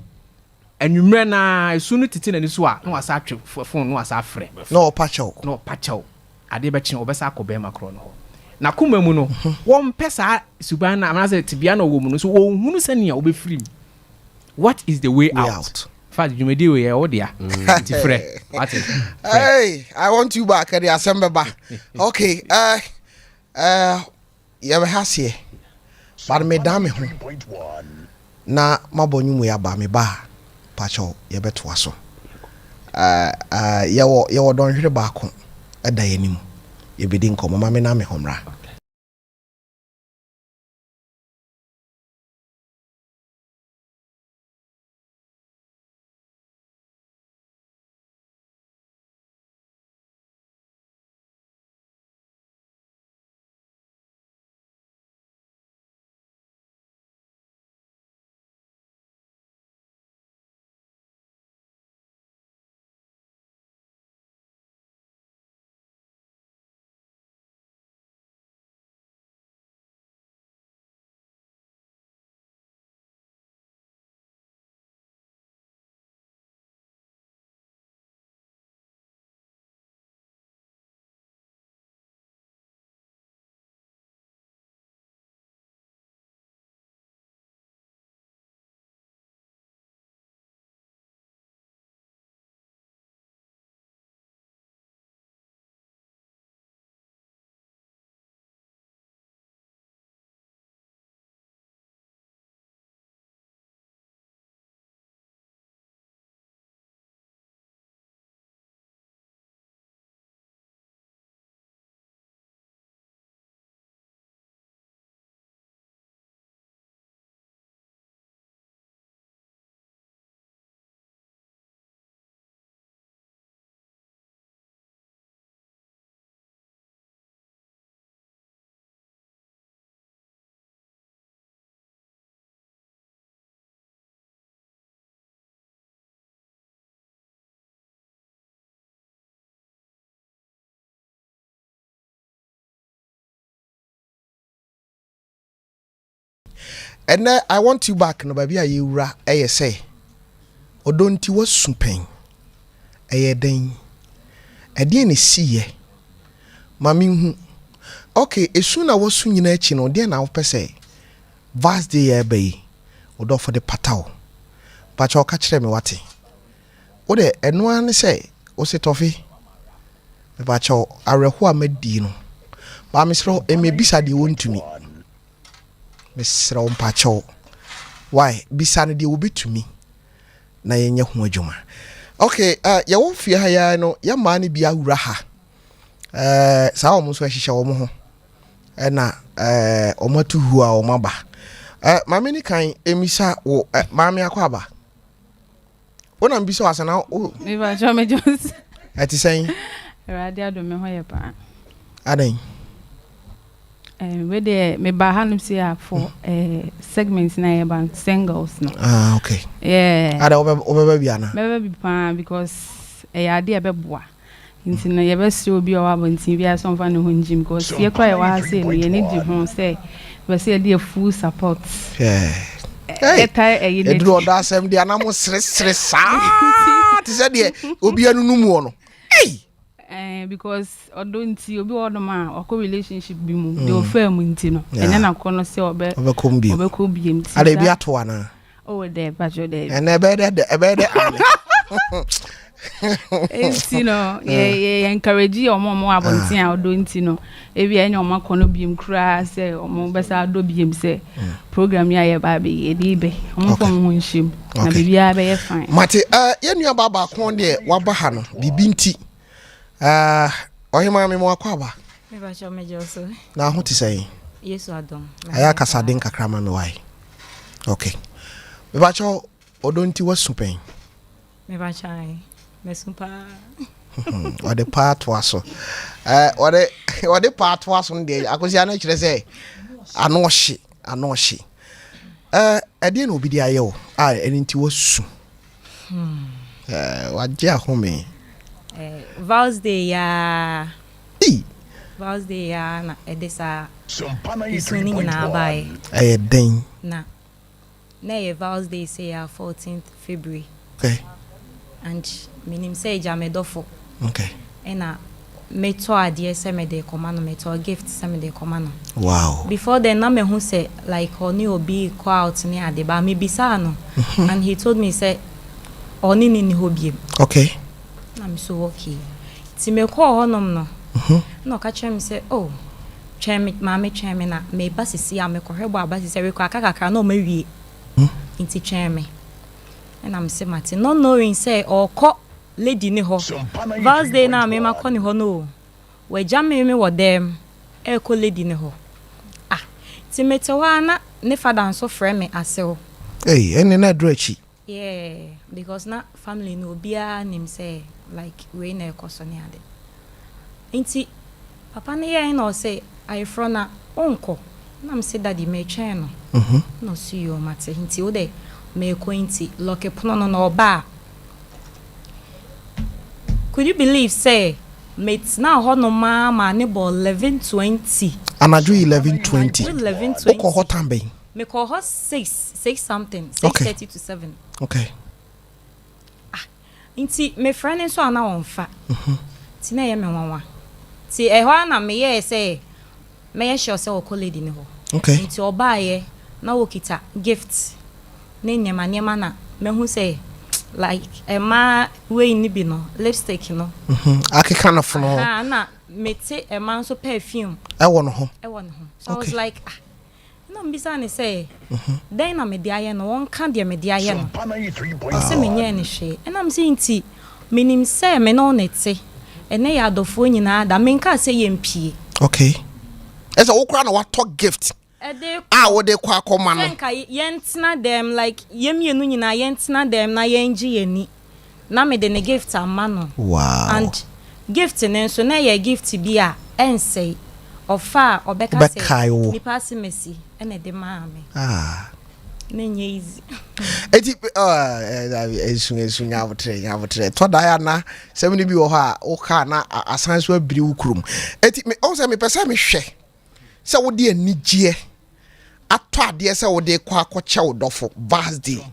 anwumre na esu no tete na ni so a na wasa atwe phone no wasa afre no pacho ade be kyen obesa akobe makro no ho na kuma mu no won pesa suban na amana se tibia na wo mu no so wo hunu sania obefiri what is the way out fact you may do we odia nti frɛ what is hey I want you back at the assembly ba okay ya be hasie but me da me ho 3.1. na mabonyu mu ya ba me ba pacho ye beto aso ye wo don hwere ba ko eda yanim ye bedi nkomo ma me na me homra And then I want you back no baby you ra say odonti was supen den ne si ye mami hu okay esu na wosu nyina achi no de na wo pese vast day ya be odo for the patao but you ka kire me wate wo de eno an say wo se tofi me ba cho areho amadi no ba me sro e me bisa de wontumi me sro mpa cho why bisa ne de wo betumi na yenye ho adwuma okay ya wo fie ha ya no ya ma ne bia wura ha sa wo mo so ahihye wo mo ho na o matu hu a o maba mama ni kan emisa wo mama akwaba wona mbisa wasana o me ba jo me jos ati sen radio do me ho ye pa adan we de me ba hanum si for segments na ye ban singles no okay yeah ada obeba bia na me be pa because ya de be boa nti na ye be si obi o wa nti bia so mfa ne ho njim because ye kwa ye wa say me ye ne di ho say we say dey full support yeah e dro da sem dia na mo sre sa ti say de obi anu numu no because odonti obi wodo ma okọ relationship bi mu de ofa mu nti no ene na kono se obekombi nti ada bi ato ana o de ba jo de ene be de ale nti no ye encourage omo abonti a odonti no e bi enye omo kono bi mkra se omo besa do bi em se program ya ye ba be e di be omo fon ho nhim na bibia be ye fine mate ye nua baba kon de waba ha no bibi nti ohima me mo akwaba me ba cho me joso na ho ti say Yesu adom aya kasa den kakra ma me wai okay me ba cho odonti wasupen me ba chai me sumpa o de part waso o de part waso ndey akosi ana kire say anohye e de na obi di aye o enti wasu waje ahome Vows Day ya na edesa Sompa isuni na bai den na ye Vows Day say 14th February okay and Menim say jamedofo okay ena meto adie se me de komano meto gift se me de komano wow before then na me hu say like oni obi call out ni ade ba me bisa no and he told me say oni ni hobie okay I'm so okay. Ti me call honom no. No ka chem say oh. Chem mama chem na me basisi a me kohwebo abasisi we kwa kakaka na o mawie. Inti chem me. And I'm say mate no knowing say oko lady ni ho. Vows Day na me makọ ni ho no. We jam me wo dem. E ko lady ni ho. Ah. Ti me te wa na ne father so frame me asel. Hey, ene na drechi. Yeah, because na family no bia nim say like we na ekosoni ade. Inti papa ne ye na say I from na onko. Na me say daddy me twen no. No see you mate. Inti wo de me ko inti lock pono no na oba. Could you believe say mates na ho no ma ne bo 11:20. Anaju 11:20. 11:20. Oko hotambe. Me call her 6 something 6:30 to 7. Okay. Inti me friend so ana wonfa. Ti na ye me wanwa. Ti e ho na me ye say me ye sure say o lady ni ho. Okay. Inti oba ye na wo kita gift. Ne nyema na me hu say like ma we ni bi no lipstick no. Akeka na fono. Na me te ma so perfume. E wono ho. So I was like no mbisa ne say then na me de aye no won ka de me de aye no se me nye ne hwe and am saying ti menim say me no nete ene ya adofo nyina da me nka say ye mpie okay esa wo kura na wa talk gift wo de kwa akoma no nka ye ntina dem like ye mienu nyina ye ntina dem na ye ngi ye ni na me de ne gift ama no wow and gift ne so na ye gift bi a ensay ofa obeka say ni pass Messi ene de maame nenye easy eti esu nyawotre to da ya na semni bi wo ha wo ka na asan so abiri wo krum eti me o se me pesa me hwe se wo de anigye atɔ adeɛ sɛ wode kɔ akɔkyɛ wo dɔfo birthday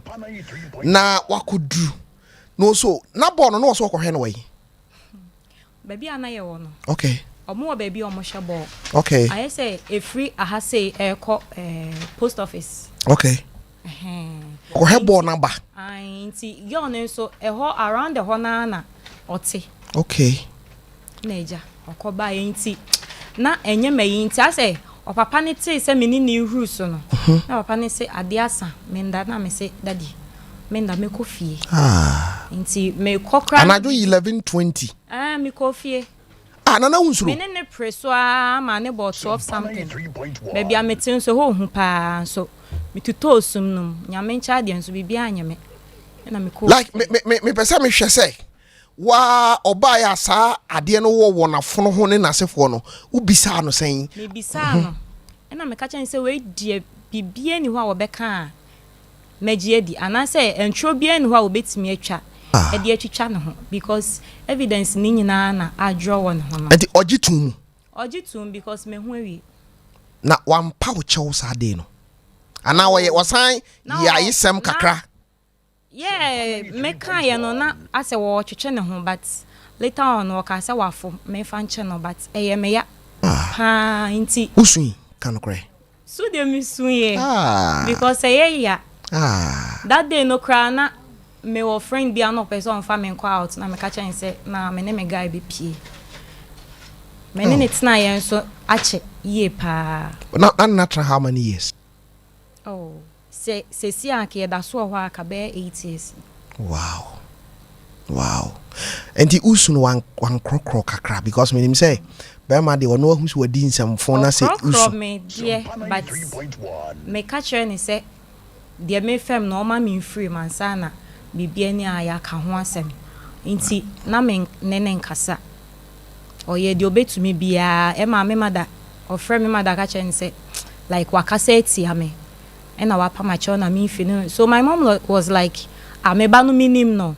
na wakoduru no so na bɔ no na wɔso kɔhwɛ no wai baby ana ye wo no okay omo wa baby omo hye ball okay I say a free aha say post office okay kɔhwɛ bɔ number ai nti yo no so ho around the ho na ote okay na eja okoba nti na enye mayi nti ase opapa ne te se meni ni huru so no na papa ne se ade asa menda na me se daddy menda me kofie nti me kokra anajo 11:20 me kofie nana hunsuro meni ne preso ma ne bought 12 something baby ametin so ho hu pa so mituto osum num nyame ncha de nso bibia anyeme na me ko like me pesa me hwɛ sɛ wa oba ya sa ade no wo na fono ho ne nasefo no ubisa no sɛn me bisa no na me ka chen sɛ we die bibia ni ho a wo bɛka magie di anase entro bia ni ho a wo betimi atwa e de atwitwa ne ho because evidence ni nyina na adwo wo ne ho no enti ogitum because me ho awi na wampa wo kyɛw sa de no ana wo wasan ya yisem kakra yeah me kan ye no na ase wo twetwe ne ho but later on wo ka se wafo me fa nche no but eye me ya ha nti usun kan kore so de mi sun ye because eye ya that day no cry na me wo friend bi an person fa me nko out na me ka chen se na me ne me guy be pie me ne tina ye so ache ye pa na tra how many years se si anke da so ho aka be 8 years wow enti usun wan krokro kakra because menim say be ma de wono ahu so wadi nsamfo na say usun me die but me ka chere ni say de me fem no ma me free man sana bibia ni aya ka ho asem nti na me nene nkasa oye de obetumi bia e ma me mada o frɛ me mada ka chere ni say like wakasa eti ame and our pamacho na me feel so my mom was like ameba no minim no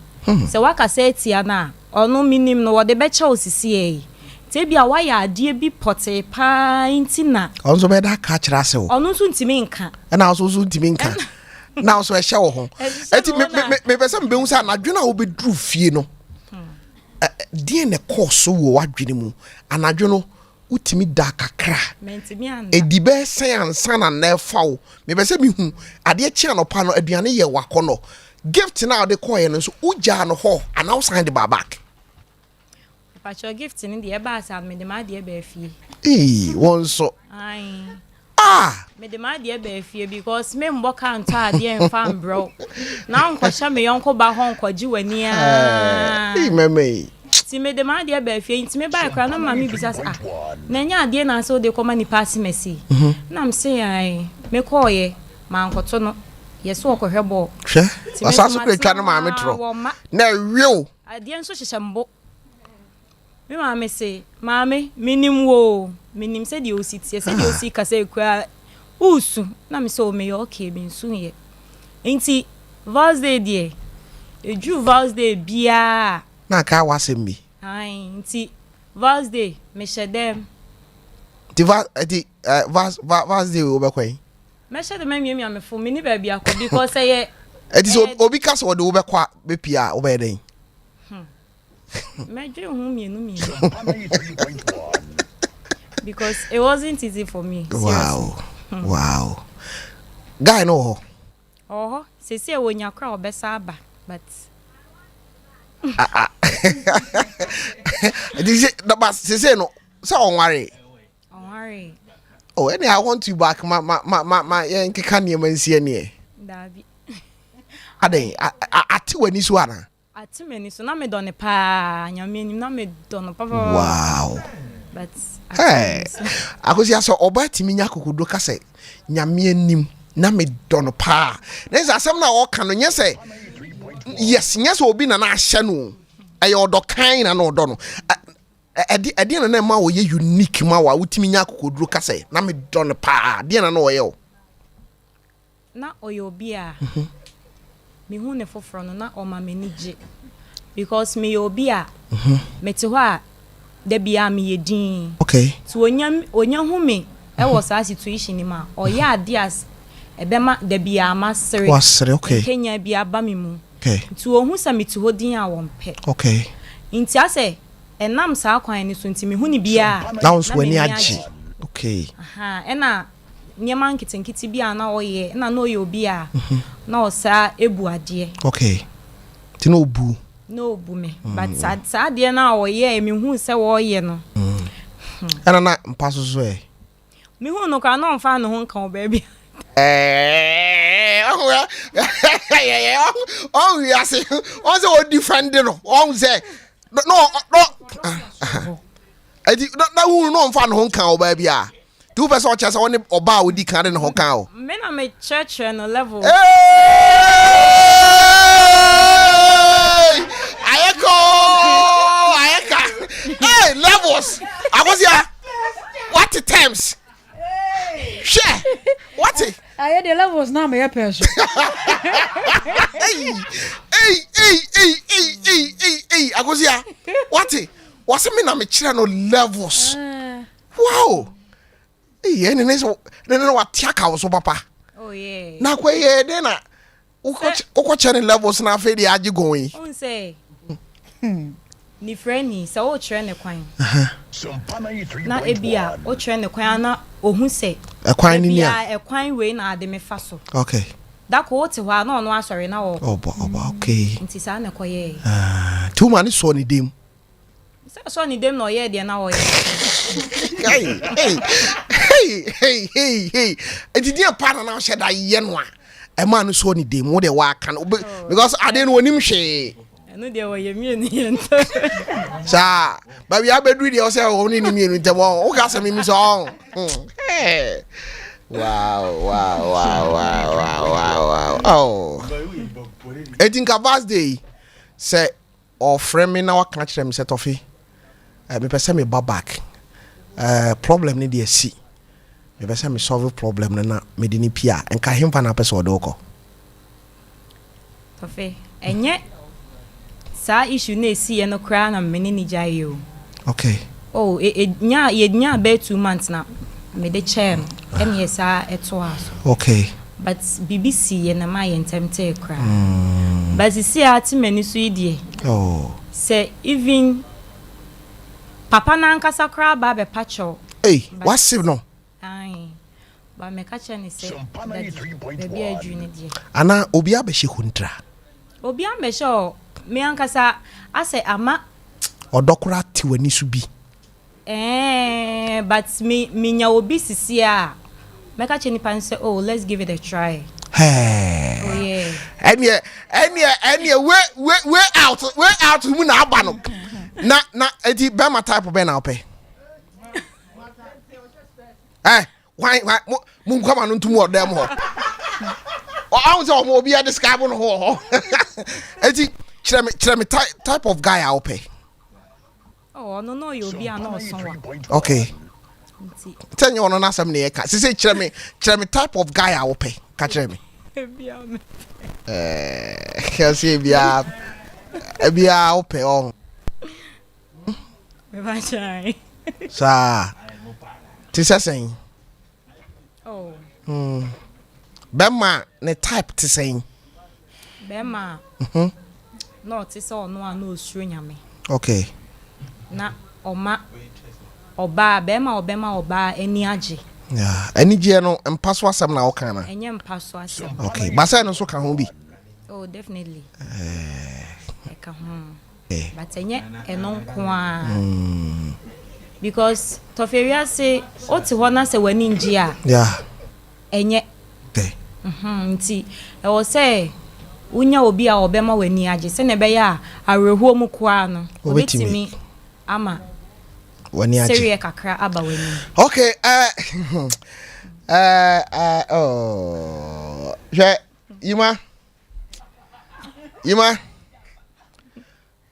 so waka say tia na ono minim no wode be cha osisi e te bia wa ya ade bi pote pa intina onzo be da ka kira se wo ono so ntimi nka na so ntimi nka na so e hye wo ho eti me pese mbe hu sa na dwena wo be dru fie no die ne course wo wadwene mu anadwo no utimi da kakra mentimi anda edibe sense na na fawo me be se mi hu ade chia no pa no aduane ye wakono gift na de koye no so uja no ho ana wo sign the back pacho gift ni de ba sa me de ma de ba fie won so me de ma de ba fie because me mbo kan to ade en fan bro na nko sha me yonko ba ho nko ji wani meme ti me de ma de ba fie nti me ba kra na mama bi sa na nya ade na so de koma ni pass messy na am say me koye ma nkoto no yeso okohwe bo hwe asaso kretwa no ma metro na wieo ade enso hyehye mbo me ma me say maame minim se de ositi se de osi kasa ekua usu na me say o me okay bi nsu ye nti Thursday die eju Thursday bia na ka wasem bi nti Thursday me shedem Thursday obekwan me shede me me fo me ni ba bia ko because say eti so obi kasa wo de obekwa be pia obeden me dream hu mienu because it wasn't easy for me. Wow. Guy no ho. Se se wonya kra obesa aba but se se no so on worry. Oh, any I want you back my nkeka ne mansie ne. Dabi. Ade ati wani so ana. Ati mani so na me don pa nyame nim na me don pa. Wow. But hey, akosi aso oba timi nya kokodo ka se nyame anim na me don pa. Na is asem na o ka no nye se yes obi na na ahye no. Aye odo kan na no odo no. Ade na ma wo ye unique ma wa utimi nya kokodo ka se na me don pa. Ade na o ye o. Na oyo bi a. Me hu ne foforo no na o ma manage because me obi a me te ho a da bia me yedin okay so onya hu me was a situation in ma or ya dias ebema de bia masere was okay Kenya bia bamimu okay to ohu sami to hodin a won pe okay inti ase enam saa kwan ni so ntimi hu ni bia now so ani agi okay aha ena nyema nkitenkiti bia na oye na no ye obi a na osa ebu ade okay ti no bu no obu me but sa ade na oye me hu se wo oye no ana na mpaso so me hu no ka no mfa no ho nka o ba bia oh yes on say o defend no on say no edi na hu no mfa no ho nka o ba bia 2% chance on oba odi kan no ho kan o me na me church no level ayeka hey levels I was here what the terms share what it I the levels now me person. hey I was here what it was me na me chira no levels wow hey any no what tiaka was so papa oh yeah na kwa ye de na uko channel levels na fe de agi going on say ni friendly so o chere ne kwan Sompa 93.1. na ebia o chere ne kwan na ohun say kwan ni nia e kwan we na ade me fa so okay da ko o te hwa na ono asori na wo obo okay nti sa na koye two man so ni dem so ni dem no ye de na wo ye hey enti dia pa na hye da ye no a e man so ni dem wo de wa kan because ade no onim hwe no de wo ye mi ni ye nto sa ba bia bedu de o se o ni mi enu ntem o ka se mi so hey wow oh enti ka birthday say or friend me na wa kan kire me se Tofi me pese me back problem ni de si me pese me solve problem na me di ni pia enka hemfa na pese odo ko Tofi enye sa issue na esi ye no kra na me ni jaye o okay oh nya be 2 months na me de chair em yesa eto aso okay but BBC ye na ma ye ntemte kra but si ati mani so idie oh say even papa na nkasa kra ba be pacho hey what's it no ai ba me ka che ni say Sompa baby adu ni die ana obi abehye huntra obi ambehye o me ankasa ase ama odokura tiwani su bi but me nya obi sisi a me ka che ni pan say oh let's give it a try hey oh yeah any we out mu na aba no na edi be my type be na ope why mu come on ntumu odem ho o awon se o mo obi a describe no ho edi kire me type of guy a ope oh no you obi a no so wa okay tell you ono na asem na ye ka se kire me type of guy a ope ka kire me kasi bia ope on me ba chai sa tisa sen oh bema ne type tisa bema no tisa ono a no osuro nyame okay na oma oba bema oba eni age yeah eni je no mpaso asem na okan na enye mpaso asem okay basa no so ka ho bi oh definitely eka but enye eno kwa because Tofiakwa say oti ho na se wani nji a yeah enye okay nti e wo say unya obi a obema wani age se ne be ya awehuo mu kwa no obetimi ama wani age serie kakra aba wani okay oh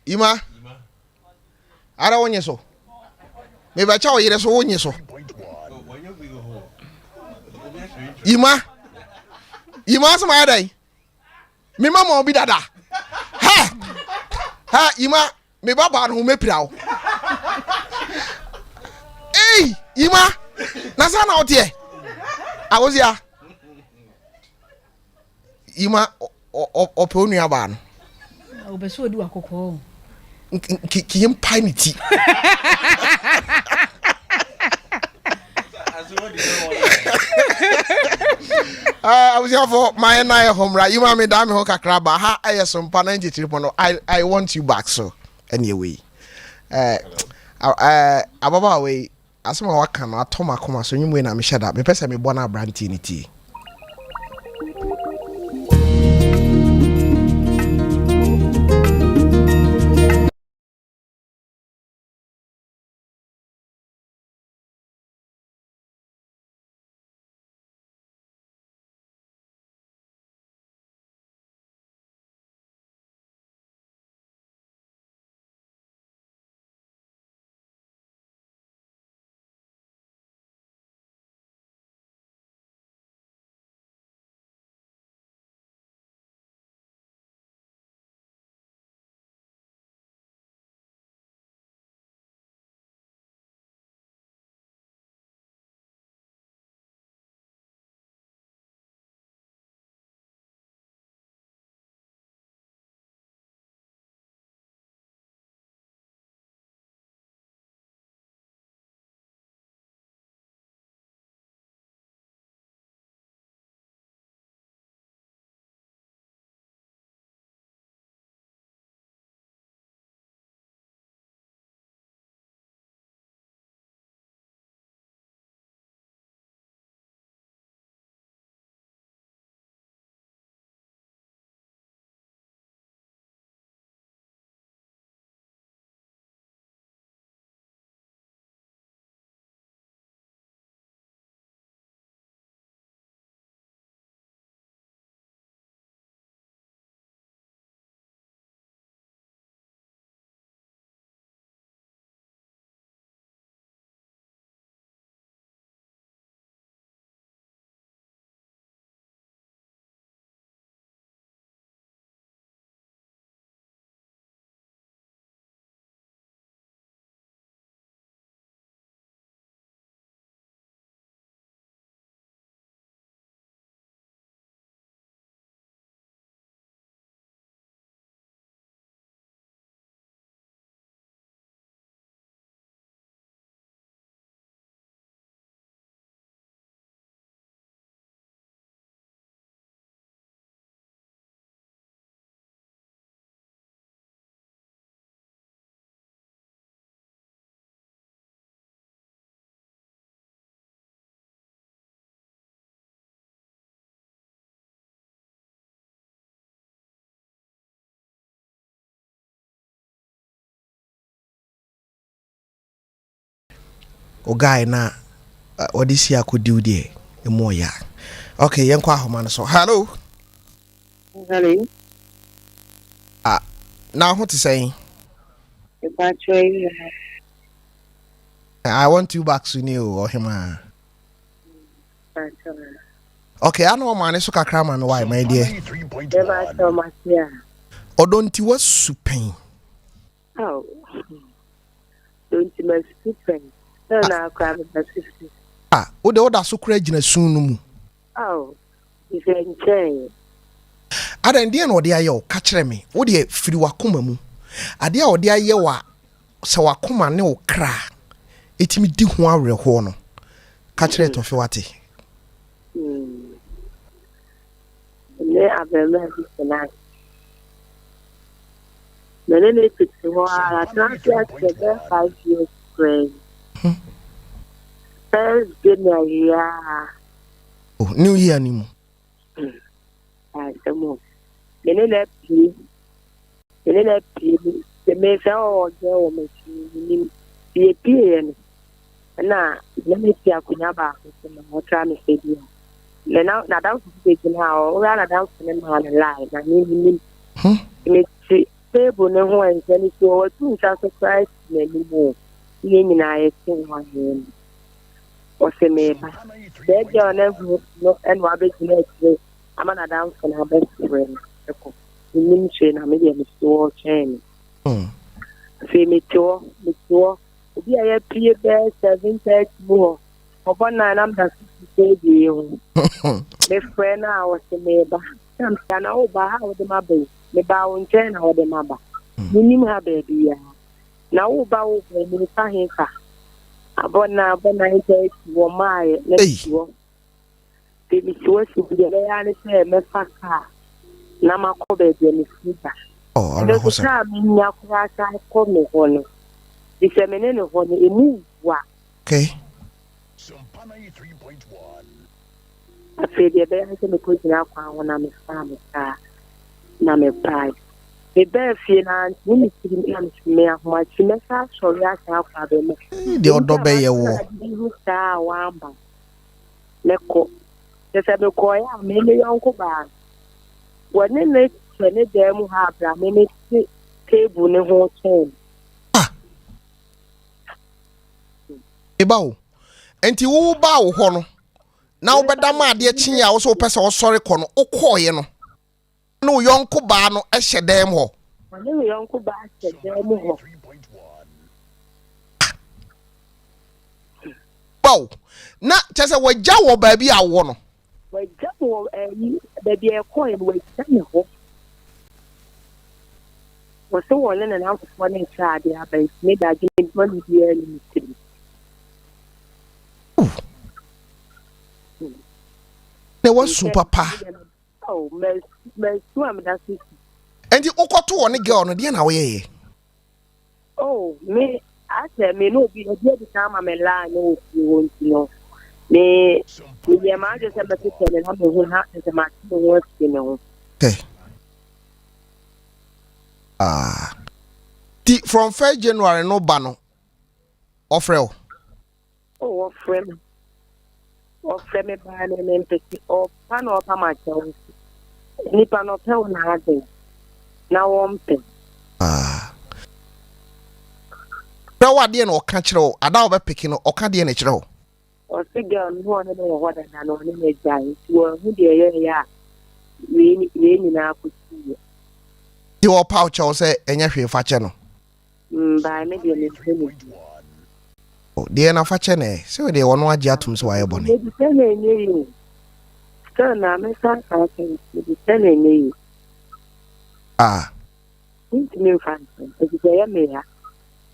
Ima ara wonye so me ba cha o yire so wonye so Ima so ma dai me mama obi dada ha Ima me baba no me pira o Ima na Nasa na otie. Awozia. Ima opo nua ba no. Obeso odi akokɔ. Ki yim pai ni ti. I was here for my night home right. You want me down me ho kakra ba ha aye Sompa 93.0. I want you back so anyway. Ababa we asema waka na atoma koma so nyimwe na me shada. Me pese me bona branti ni ti. O guy na odisi akodi de emo ya. Okay, yen kwa homa no so. Hello. Hello. Now what to say? I want you back soon or him. Okay, I know man so kakra man why my dear. Odonti was supin. Oh. Don't you must supin. No, now crab is 50. O de order so kra gina sun mu. Oh. If you enjoy. Ada ndie na ode aye ka kire me. Wo de firi wakoma mu. Ade a ode aye wa se wakoma ne wo kra. Etimi di ho awerho no. Ka kire to fe wate. Ne abema bi na. Ne piti ho ala translate the 5 years friend. First good year. Oh, new year ni mu. Mo. Ne pi. The me say o je o me ni. Pi na me ti akunya ba ko na otra me se dia. Le na da se ti na o na da se na na lie na ni. Me ti table ne ho en se ni so o tu nsa so Christ na ni mo. Ni nyina ye ti ho hen. O se me ba. De je na no en wa be ti na ti. Amana da se na best friend. Ni che na me de me so chen. Se me to. Obi aye pie be 7:30 mo. Obona nam da baby you. My friend now was the neighbor. I'm saying, oh, bah, how the mabbe. Me bow and turn how the mabba. Menim ha baby. Now, bow when you find her. Abona, I you my let's go. Baby, she was to the reality, me faka. Nama ko baby, and it's Oh, I know. I'm not going to come home. The feminine of one, a move. Okay. Sompa 93.1. I feel the bear has a question out when I'm a farmer. Now, my pride. The bear fear and women to me of my semester, so yes, I'll have them. The other bay, you star one. Leko. The seven coil, maybe uncle bar. When they make them have a minute table in the whole chain. Eba enti wo ba wo ho no na wo beda ma ade chi ya wo so pese wo sori ko no ukoye no na wo yonko ba no ehye dem ho When you uncle bar said them ho. Wow na chese wagya wo ba bi awo no We jump baby a coin with Sammy ho. Was so one and out of one in charge, but made I give money here in the city. There was super pa Oh, my swam that's it. enti ukoto wo ne girl no de na wo ye Oh, me, I said, me no be a dear time I'm a lie, no, you won't know. Me, we are my just a better and I'm who happens to my work, you know. okay from 1st January no bano ofrel Oh, friend. Or friend me by an empathy or pan or pamacho. Nipa no tell nothing. Now one thing. na wa de na o ka kire o ada wo be pikin o ka de na kire o Or figure no one know what I know in a giant. You are who dear, yeah. We now could see. di wo pa o che o se enya hwe fa che no By maybe a little. o de na fa che ne se we de wo no age atum so wa ye bone Maybe 10 a year. Turn a mess out, I can maybe 10 a year. Into me, Francis. As you say, I may have.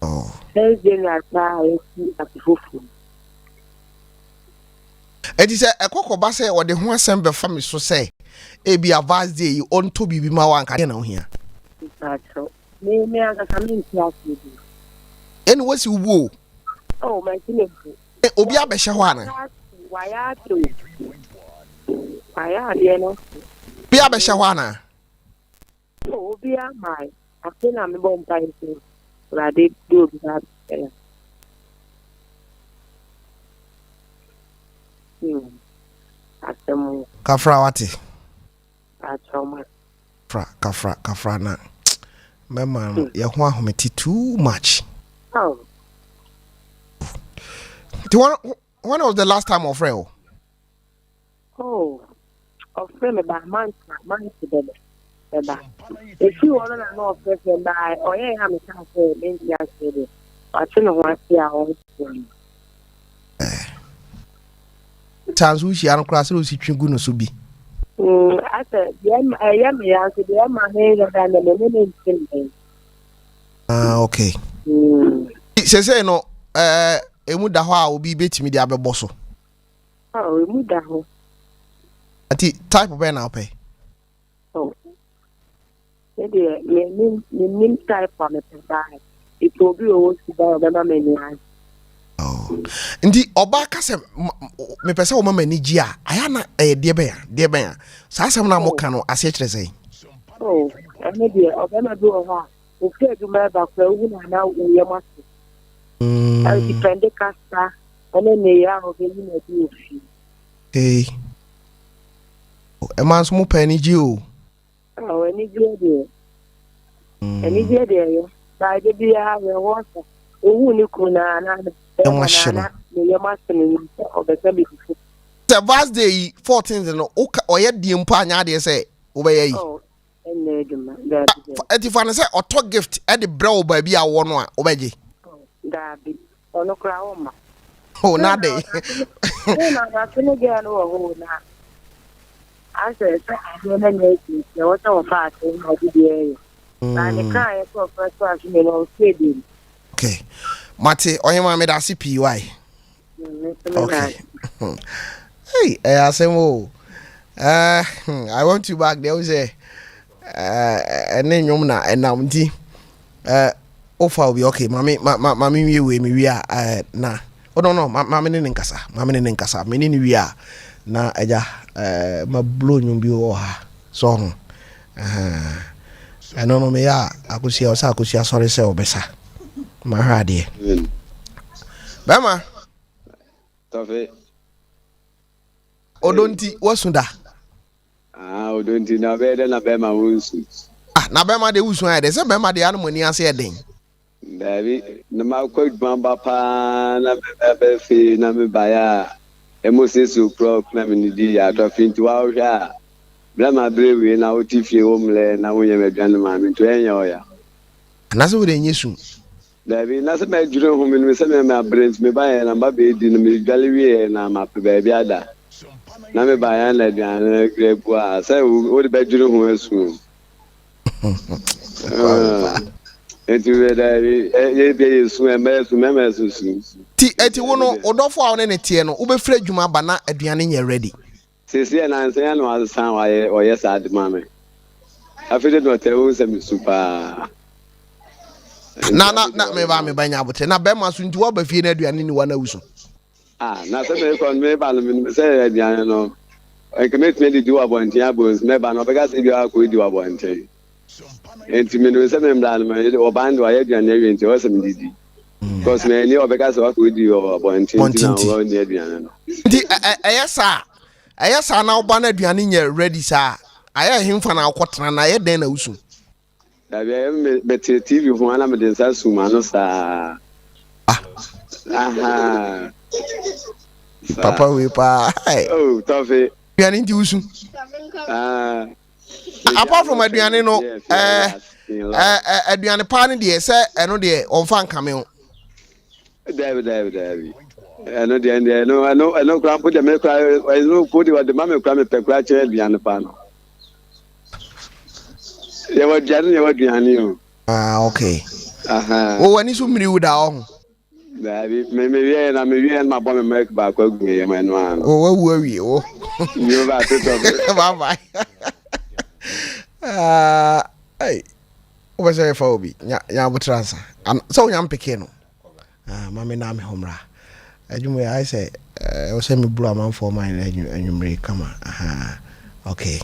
oh There's general fire at the foot. enti se ekokoba se wo de ho asem be fa me so se e bi avance dey you on to bibi ma wan ka de na ho hia That's so. Me, I got something to ask you. eni wasi wo Oh, my goodness. obi abehye ho ana Why are you? Why are you? No. bi abehye ho ana Oh, be a my. I think I'm born by you. But I did do that. That's the move. kafra wati That's how much. kafra na mema no ye ho ahometi too much Oh, when was the last time of real oh. Of friend about months together. If you want to know of person by or yeah, I'm a say India city. I don't know what they are all doing. chance we share no class we si twegu no so bi I said, yeah, I am here. So they are my head and the minute. okay say no emu da ho a obi betimi de abebo so Oh, we moved down. ati type be na pay Oh, maybe Menim type on the provide. It will be always about the many. oh ndi oba ka se me pese wo mama ni gi a aya na de be ya sa asem na mo ka no ase kire sei Oh, and maybe I'm gonna do a lot. Okay, do my back. We now we are much. I depend the casta, and then they are okay. You know, hey e man so mo pa ni gi o oh, any good there. By the beer, we water. Oh, you could not. the vast day 14th no oye di mpo anya de say wo be yi Oh, and ati fa ne say auto gift e de bra wo ba bi a wo no a wo be gi that be on a crown. Oh, not day. I couldn't get no now. I said, I don't know. There was no part in my area. But the car for first class, you know, stadium. Okay. Mate, oyema me da CPY. Okay. Hey, I say, oh, I want you back. There was and then you na and now, offer will be okay. Mammy, we are, na. Oh, no, mammy in Casa, mammy in Casa, meaning we are. Na, my blue you be song. I don't know me, I could see us, I could see sorry, so besa. My hardy. Bama, Tofi. Odonti, what's that? Odonti na better na be my wounds. Na Bama de Uswa, there's a Bama de animal near saying. Baby, no ma quick bamba pa na be fi na me baya. Emosi su pro na me di ya Tofi nti wa hwa. Bla ma brewe na otifie omle na wo ye medwan ma me to enya oya. And that's what they knew. Baby, na se me dwure hu me se me abrent me baya na ba be di no me dwale na ma pe baby ada. Na me baya na aduane grebu a say wo de be dwure hu asu. Eti we da ye be su emesu memesu. Ti eti wono odofo a ne tie no ubefra adwuma ba na aduane nye ready. Sisi na nse ya no asan wa ye oye sad mame. Afide do te wo se mi super. Na me banya abote na be ma so nti wo ba fie na aduane ni wana wusu. Na se me kon me ba no me se aduane no. E ke me tme di wa bonten abons me ba no be ga se bi akọ di wa bonten. Enti me no se me mla no me o band wa ye aduane wi enti o se me didi. Because me ni obeka se wa ko di wa bonten ti na wo ni aduane no. Nti ayesa na oba na aduane nye ready sa. Aya himfa na akotena na ye den na wusu. Da be TV hu ana me den sa suma no sa. Aha. Papa we pa. Oh, Tofi. Aduane nti wusu. Apart from aduane no aduane pa ne de se eno de onfa nkame ho. David. Eno de eno kra po de me kra eno ko de wa de ma me kra me pe kra che aduane pa no. Ye wa aduane o. Okay. Aha. O wani so miri wuda o. David, me wie na ma bo me make ba kwa gu ye ma no an. O wa wu awie o. You ba to Bye bye. Hey. Oba say for obi. Nya butransa. So nya mpeke no. Mama na me homra. Adwuma I say o say me bro am for mine anwumre kama. Okay.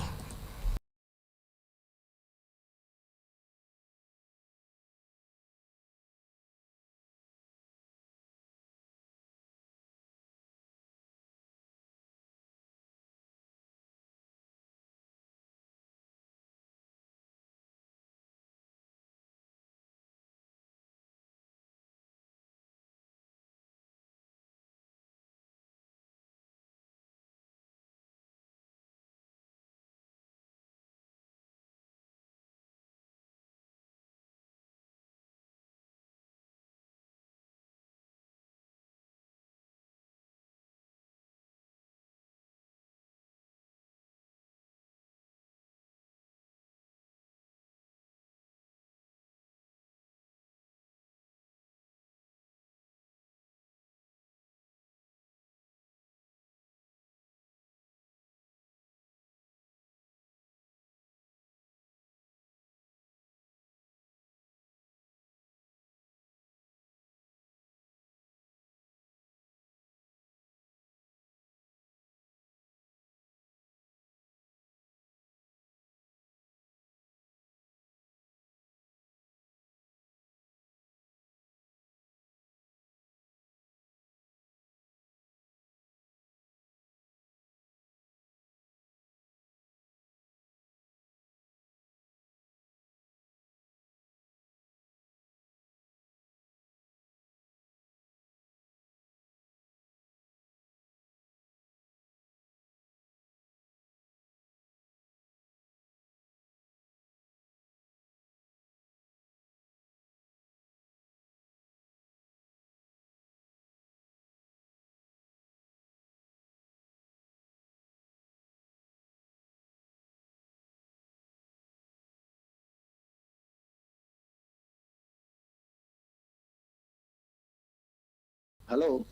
Hello.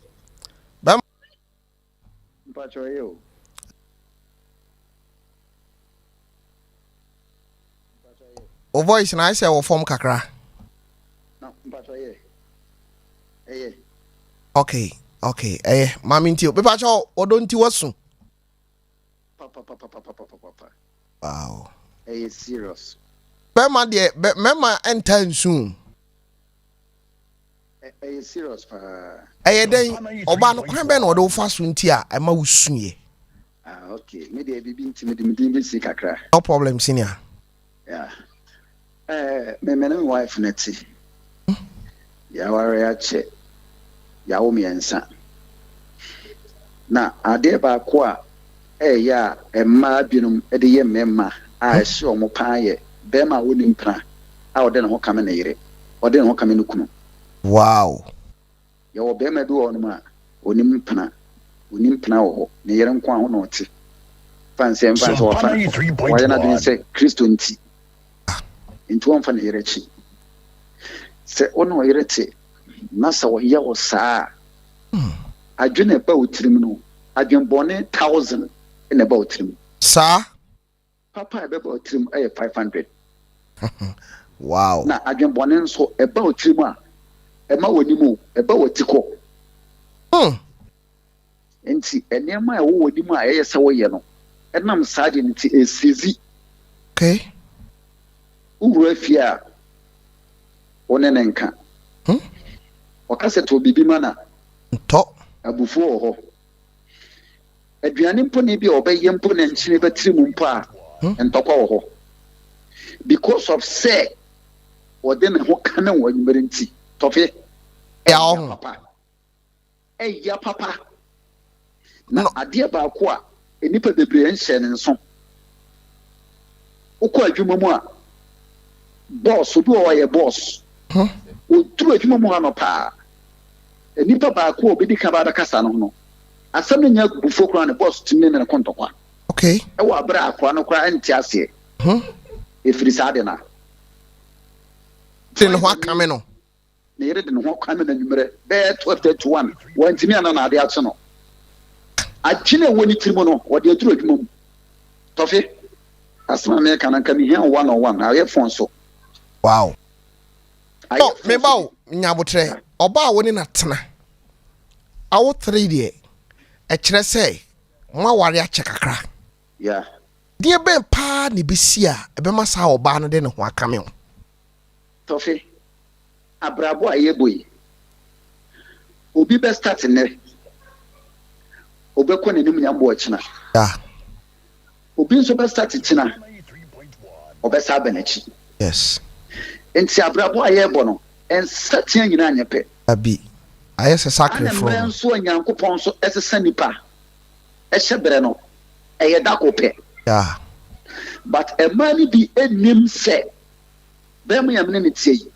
Bam. Mpacho yo. O voice na I say o form kakra. No, mpacho ye. Eh. Okay. Mami nti o be pacho odo nti wasu. Papa. Wow. Eh, serious. Bema de mema enta nsu. Eh, serious pa. Den oba no kwan be na odo fa so nti a ema wusuye. Ah, okay. Me de bibi nti me de si kakra. No problem senior. Yeah. Me Menim wife neti. Ya ware ya che. Ya wo miensa. Na ade ba ko a ya emma binum de ye memma a hye omo pan ye be ma woni mpra a ode ne ho kame ne yire ode ne ho kame ne kunu. Wow. Ya wo be ma bi wo no ma onim mpna wo ne yire nko a ho no te fanse wo fa wo ya na din se Kristo nti nti won fa ne yire chi se ono yire te na sa wo ya wo saa adwene ba otirim no adwen bone 1000 in about him. Sir? Papa, about him, 500. Wow. Now, I can bonnet so about him, Emma Wodimu, about Tico. And see, and near my old Dima, yes, away, and I'm sergeant is CZ. Okay. Urefia Onenka. Or cassette will be Bimana. Top. Before. Aduane mpo ne bi obeye mpo na nchine betiri mu mpo a entokwa wo ho because of say wode ne ho kana wo nyumere nti tofe ya ho papa na ade ba ko a enipa bebre nhye ne nso ukọ adwuma mu a boss obi o ye boss o turu adwuma mu ano pa enipa ba ko obedi ka ba da kasa no asem nya bufo kra ne boss timi ne kontokwa. Okay. E wa bra akwa no kra enti ase. Efiri sade na. Tin ho akame no. Ne yere de no ho akame na numere be 12:31. Wantimi ana na ade ato no. Agine woni tirimo no, wo de aduru adwuma mu. Tofe. Asema me kana nka mi hia 101 na ye phone so. Wow. Me bawo nyabotre. Oba woni na tena. Awo 3 de e kire say ma ware a chekakra. Yeah. Die ben pa ne besi a e be masa oba no de ne ho akame ho. Tofe. Abrabo ayeboyi. Obi be start ne. Obekọ nenim nyambo ochina. Yeah. Obi nso be start china. Obesa benachi. Yes. Enti abrabo ayebo no ensatia nyina anyepe. Abi. Ayese sacrifice from. Ana so Nyankopon so esesa nipa. Ehyebre no. Eye dakope. Yeah. But a man be enim se. Be mo yamne ne tie yi.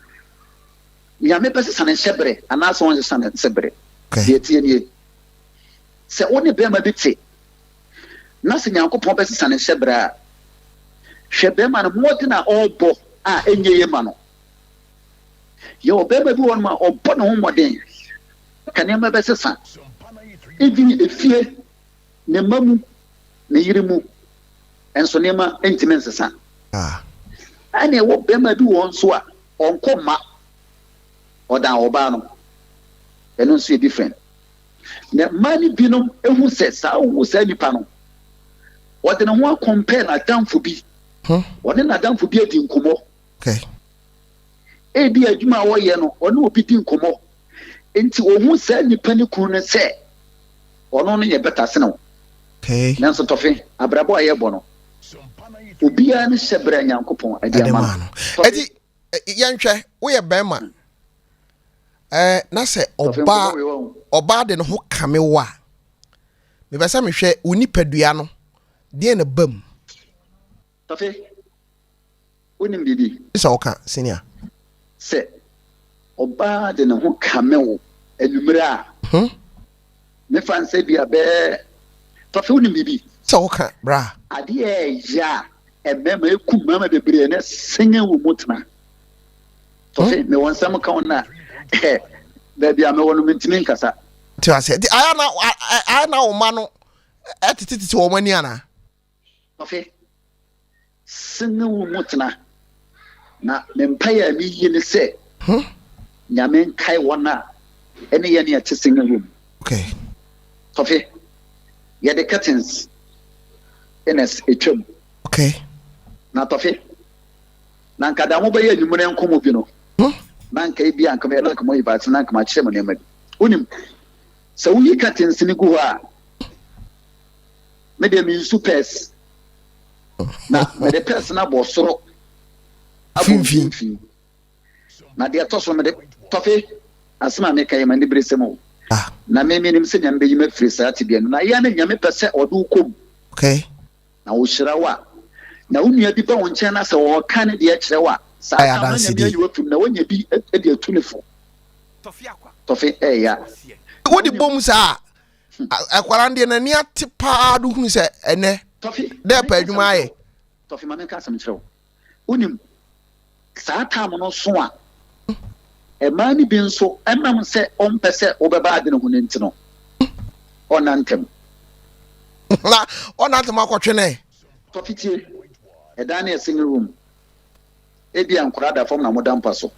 Yame pese san ehyebre ana so won san ehyebre. Okay. Tie nie. Se woni be ma bi te. Na se Nyankopon pese san ehyebre a. Hwe be ma no modina obo a enye ye ma no. Ye obema bi won ma obo no ho moden. Kanema bese san. Even efie ne mamu ne yirimu enso nema entimense san. Ah. Ane wo bema bi won so a onko ma odan oba no. Eno so different. Ne mani binom ehu se sa wo sa nipa no. Wo de ne ho compare na damfo bi. Wone na damfo bi adi nkomo. Okay. Ebi adwuma wo ye no, one obi di nkomo. Enti ohun sa nipa ni kunu ne se ono no ye beta se no. Okay. Nanso tofe abrabo ayebo no. Obi a ne hyebra Nyankopon adi ama no. Edi yanhwe wo ye bema. Na se oba de no ho kame wa. Me be se me hwe unipadua no de na bam. Tofe onim bibi. Isa oka senior. Se oba de no ho kame wo enumere a. Me fan se bia be tofe onim bibi. Isa oka bra. Ade ya emema ekum mama bebre na senye wo mutna. Tofe me won sam ka wona. Da bia me wono mentimi nkasa. to I said I now man at it to Omaniana. Okay. Single mutna. Na empire me yin say. Nyamen kai wana. Any at single room. Okay. Okay. Yeah, the curtains. NS a chum. Okay. Not of it. Nankada mobile you money and come up, you know. Nanka be and come here like my bats and nank my chairman. Unim. So we curtains in the Gua. Maybe me supers. Now, the person I was so. Fin. Now, they are tossing me the toffee. As my make I am and the brisemo. Na Menim say and be me free Saturday. Na yana yame per se or do come. Okay. Now Shirawa. Now when you be on China, so or can the Chirawa. I advance you from now when you be at the 24. Tofiakwa. Toffee, yeah. What the bombs are? I quarantine and near Tipa do say, and Toffee, there, Pedumai. Toffee, my cousin show. Unim Satam no swan. A man being so, and Mam say on per se over bad in Hunintino. On Antem. On Antamaquatrine. Toffee, a Daniel single room. Ebian Crada from a modern paso.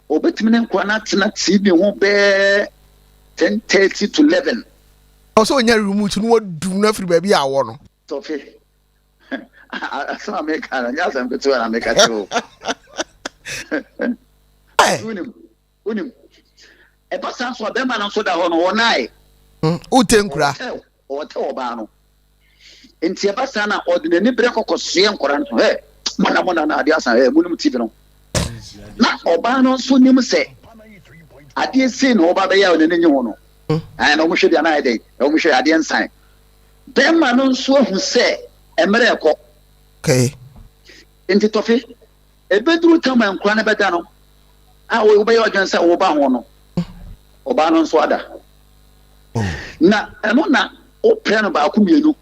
Obetmin Quanat not see me won't bear 10:30 to 11. Also, in your room, to know do nothing, baby. I want. Toffee. I saw make a yes, I'm good to make a show. Unim. A person saw them and also that one night. Utenkura. Or Tobano. In Tiabasana or the Nibreko Cosian Coran. Hey, Manamona, Diasa, Munum Tivino. Not Obano Sunim say. I didn't see no Babaya in the Nuno. And almost the idea, almost I didn't sign. Them man so who say, America. Okay. Into Toffee, a bedroom time and Cranabadano. I will obey against Obano. Obano Swada. Na, and on that, O plan about Kumino.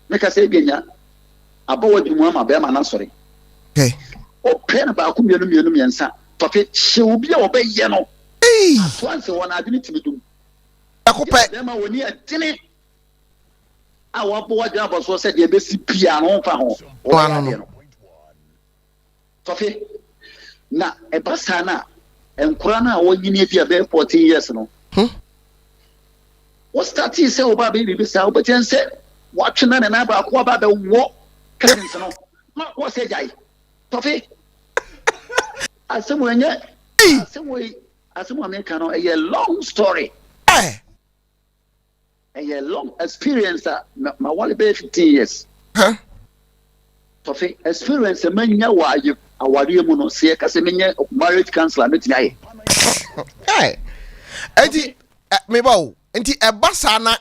Make us say, Bina, about you, Mamma Berman, sorry. Okay. O plan about Kumino and Sa. Toffee, she will be obey Yano. Hey, once one I didn't do. I could pay them when you are dinner. Our boy job was said, the best piano for home. Toffee, na a basana and Kurana, when you need your 14 years. No, what's that? He said, baby, but then said, watching and about the war. Not what's a guy. Toffee, as someone yet, some way, as someone make a long story. A long experience that my wallet 15 years. Toffee experience a man ya wa you awari mu no se ka se menye marriage counselor metin aye. Enti me ba o enti e ba sa na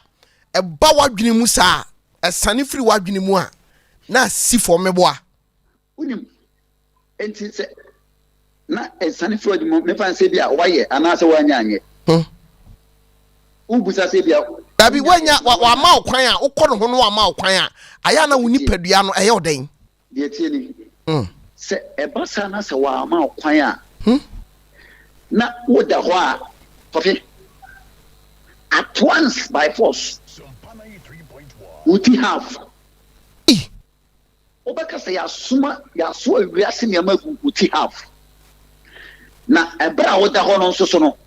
e ba wadwene mu sa e sane firi wadwene mu a na si for me boa. Unim enti se na e sane firi wadwene mu me fan se bia waye ana se wanya anye. Ubusa se bia Dabi wanya wa ma okwan a ukọ no ho no wa ma okwan a aya na woni padua no eye oden. Die tie ni. Se e ba sa na se wa ma okwan a. Na wo da ho a Toffee at once by force. Uti half. Obaka say asuma ya so awiase ne ma uti half. Na ebra wo da ho no so no.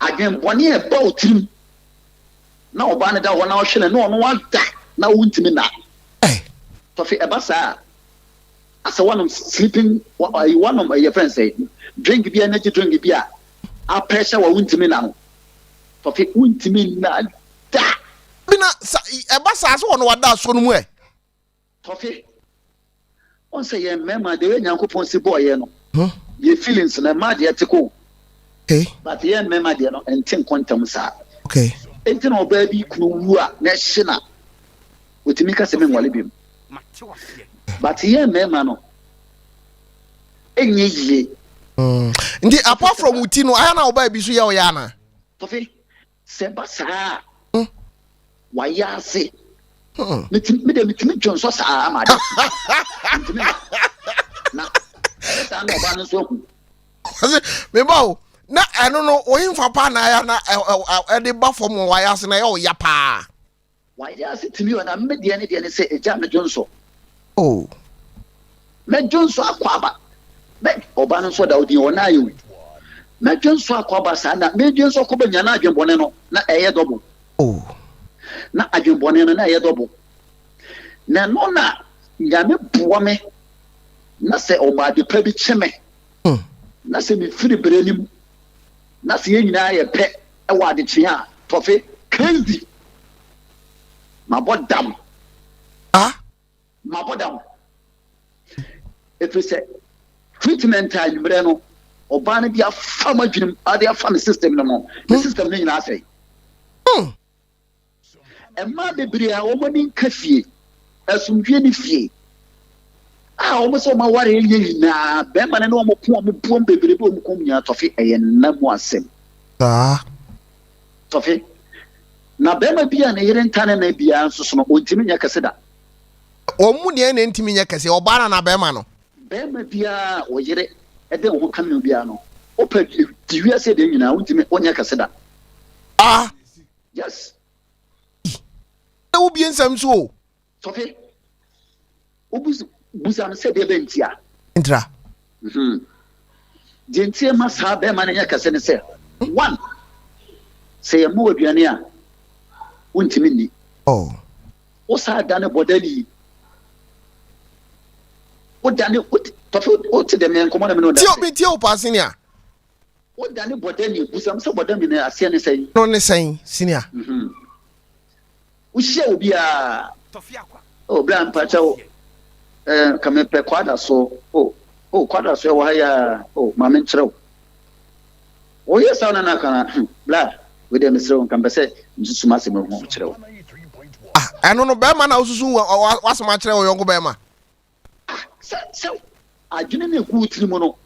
Again boni e ba otirim. Na oba ne da ho na o hwele no wa da na wuntimi na. Toffee ebasa as a one of sleeping one of your friends say drink beer energy drink beer a pressure wa wuntimi na no. Toffee wuntimi na da Bina ebasa so no wada so no mu e. Toffee on say ye mema de we nyankopon si boy ye no. Ye feelings na ma de etiko. Okay. But ye mema de no entin quantum sa. Okay. Entin oba bi kunu wu a na hye na wotimi ka se me nwale bim. But ye mema no enye ye. Ndi apart from uti no aya na oba bi so ye o ya na. Toffee se basa wa ya se mitimi John so sa ma de. Na sa no ba no so ku. Me ba o na eno no oyin fa pa na ya na e de ba fom wa ya se na ya o ya pa why ya se timi na me de ne se eja me jonso oh me jonso akwaba me oba no so da odi ona ayu me jonso akwaba sa na me jonso ko banya na adwenbone no na eye double oh na adwenbone no na eye double na no na ya me buwa me na se oba de pa bi cheme na se me firi berenim na se nyina ye pe e wa de chia tofe crazy ma bodam ma bodam if say treatment time bre no oba na dia fa madwunim ade afa me system no mo the system no nyina say e ma bebre a wo mani kafie asumdwe ni fie o mo so ma ware yeye na be ma na no mo puom bebre bo mo kom nya tofe eye na mo asem tofe na be ma bia na yere ntane na bia nso so no ontimi nya kase da o mu ne na ntimi nya kase oba na be ma no be ma bia o yere e de ho kan bia no o pa diwi ase de nyina ontimi onya kase da yes e wo bi ensam so tofe obusu busam se de bentia intra gentie ma sa be ma na nya kase ne se one say mo aduane a wontimi ni o sa dane bodali o dane o te de men komo na me no da ti o pa senior o dane bodali busam se bodami na ase ne sei no ne sei senior o hia obi a Tofiakwa o bra mpa chawo kame pe kwada so kwada so wa ya ma men kyerɛw o yesa na kana bla we dem sero kan bese nsusuma se me ho kyerɛw eno no be ma na osusu wasoma kyerɛ o yongo be ma se adwene na ku tiri mu no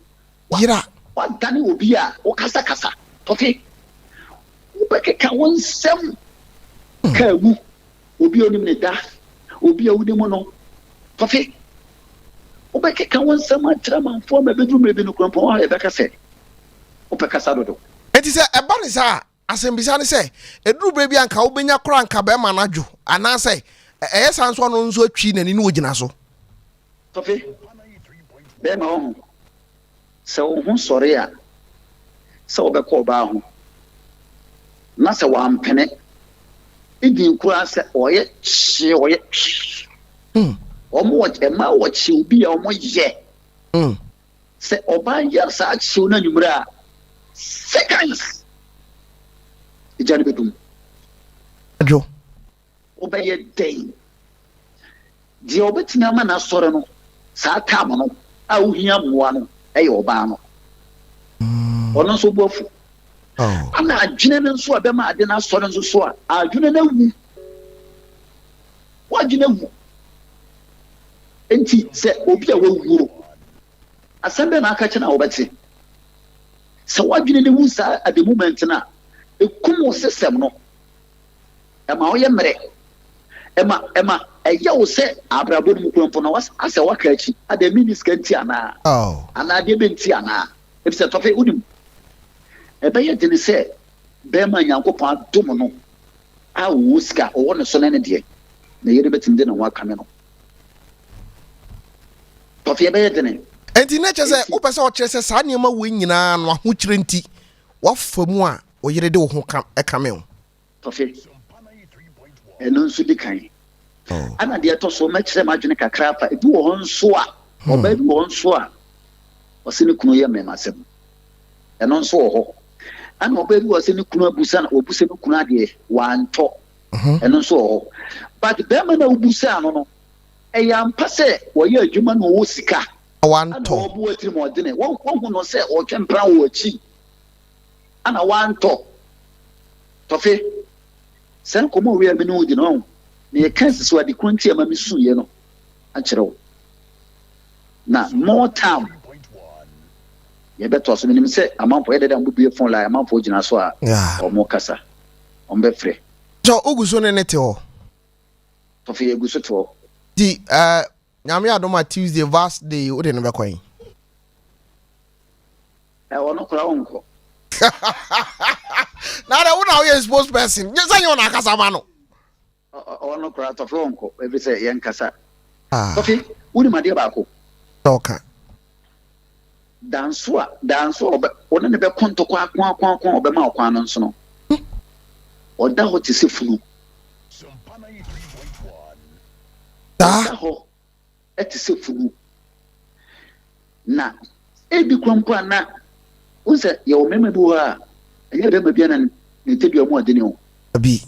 yira wa dane obi a o kasa tofe wo be ka won sem ka mu obi onim ne da obi a wudi mu no tofe wo be ka won sem a kyerɛ manfo ma bedru me bi no krampo wa e be ka se o pe kasa dodo enti se e ba ne sa asembisa ne se eduru bre bi anka wo benya kora anka be ma na dwo ana se eye sanso no nso atwi nani no ogina so tofe be ma ho se wo ho sore a se wo be ko ba ho na se wa mpene idin kura se oye omo wa ma wa chi obi a omo ye se oba ya sa chi na nyumra seconds ijani bedum ajo obeye day di obetina ma na sore no sa tam no a ohia moa no eye oba no ono so bofu ana adwene no so abema ade na sore nso so a adwene na wu wajine wu enti se obi a wawu asembe na aka kina obeti se wajine ne wu sa at the moment na ekumo system no ema oye mere ema eya wo se abrabo mu krompo na was ase waka achi ade miniska nti ana ana de benti ana e bi se tofe unim e be ye de se be ma nyankopon adom no a wo ska o won so ne de na yere betim de na waka me no tofe be ye de ne enti na che se wo pese o kire se sa niam wo nyina no aho kire nti wafamu a o yere de wo ho kame o tofe eno nso di kan ana de to so ma kire ma dwene kakra fa ebi wo nso a oba ebi wo nso a o se ne kunu ye memasem eno nso wo ho ana oba ebi wo se ne kunu abusa na obusa ne kunu ade wa nto eno nso wo ho but be ma na obusa no no e ya mpa se wo ye adwuma no wo sika wa nto obu atiri mo de ne wo hu no se o twempra wo achi ana wa nto tofe sen komo we abi no di no na ye kan so ade kunti ama mi suye no a kyerɛw na more time ye beto so nim se amanfo ye deda mbubie phone line amanfo gina so a o mo kasa on be frɛ so oguso ne te ho tofe ye guso te ho di nyame adoma Tuesday vast day o de ne be kwan wono kora wonko Now the one how you supposed person. You say you na kasa ma no. Ono kura Tofi onko ebi say yen kasa. Ah. Tofi, uni ma dia ba ko. Talker. Danso obe one ne be konto kwa obe ma okwa no nso no. Oda ho ti se funu. Oda ho eti se funu. Na ebi kwampo ana unse ye o mema bi ho a enye be ma bia na ne tebi o mo ade ne o. Abi.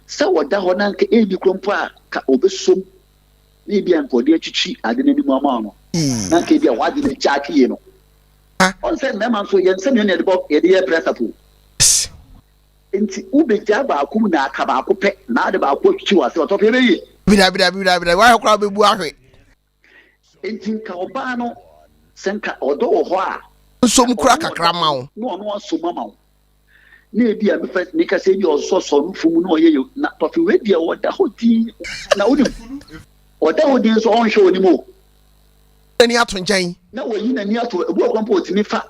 Sa oda ho na nka ebi kwampo a ka obesom ni bia nko de atwitwi ade ne mu ama no. Na nka bia wade ne chaki ye no. On say mema so ye nsem ye ne de bo ye de pressure po. Enti ubeja ba akum na aka ba akopɛ na ade ba akotwi wa se Tofi be yi. Bida. Why kura be bu ahwe? Enti nka oba no senka odo wo ho a Nsom kura kakra ma wo. No no so mama wo. Na ebi a me first nika say bi oso no fumu no ye na Tofi we dia wo da hodi na wodi oda hodi so on hwe oni mo. Ani ato nkyɛn. Na wo yi na ni ato ebu okwampo otimi fa.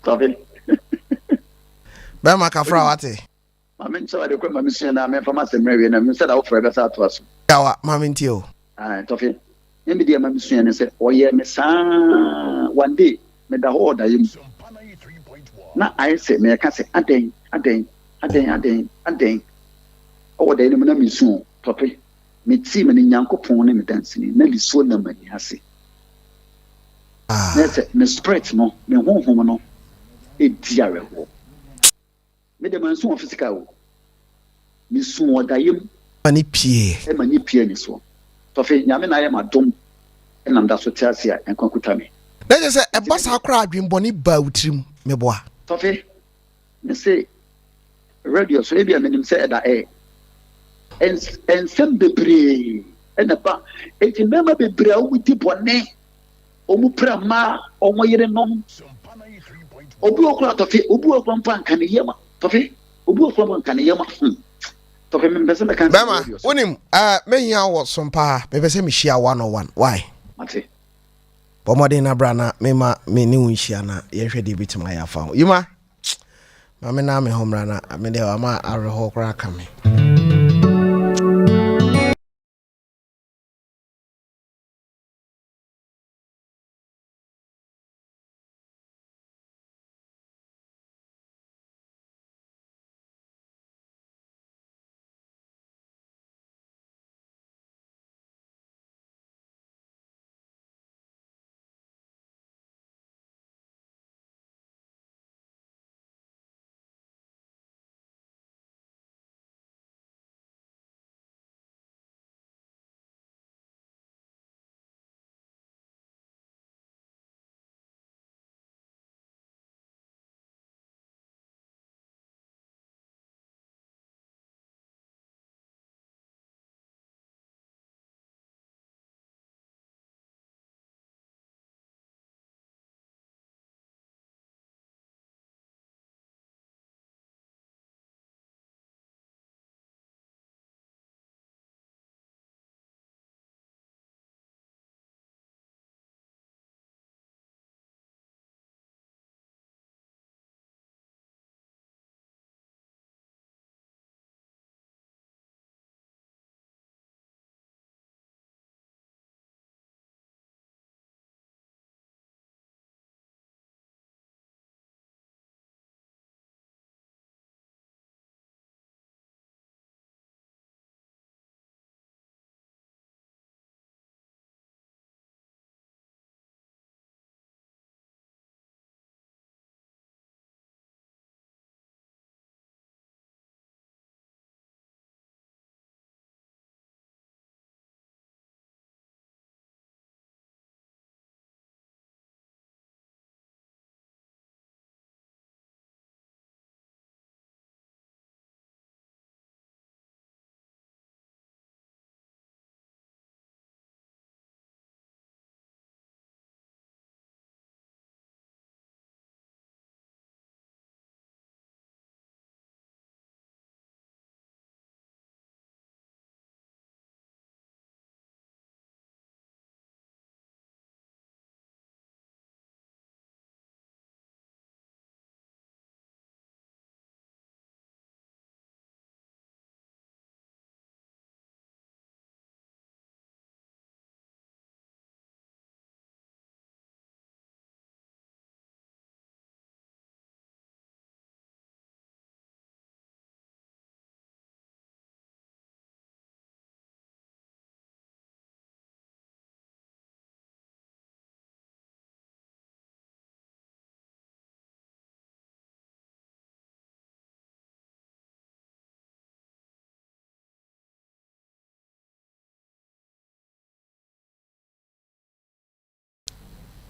Tofi. Ba ma kafra wate. Mama nso ade kwa mama sua na me fama semrewe na me say da wo frɛ besa ato aso. Yawa mama ntio. Tofi. Emi dia mama sua ne say oye me saa one day me da ho da yim. Na I say me ka say aden. O da ni na me su Tofi. Me ti me ni Nyankopɔn ne me dansini na liso na mani ase. Na say me spirit no me honhom no e diare ho. Me de man so physical. Me su odayem Mani pie. E mani pie ni so. Tofi nyame na ye madom e nam da so tiase a enkwakuta me. Na je say e boss akra adwenboni ba utrim me boa. Tofi me say radio so e bia menim say da ensem bebre e na ba enti mema bebre a wudi bone omu prama omo yere nom obu okura Tofi obu okura mpa nka ne yema Tofi obu okura nka ne yema Tofi me pese me kan Bema wonim me hia wo Sompa me pese me hia 101 why mate bomode na bra na me ma me ni wonhia na ye hwe de bitima ya fa yuma ma me na me homra na me de wa ma areho kura ka me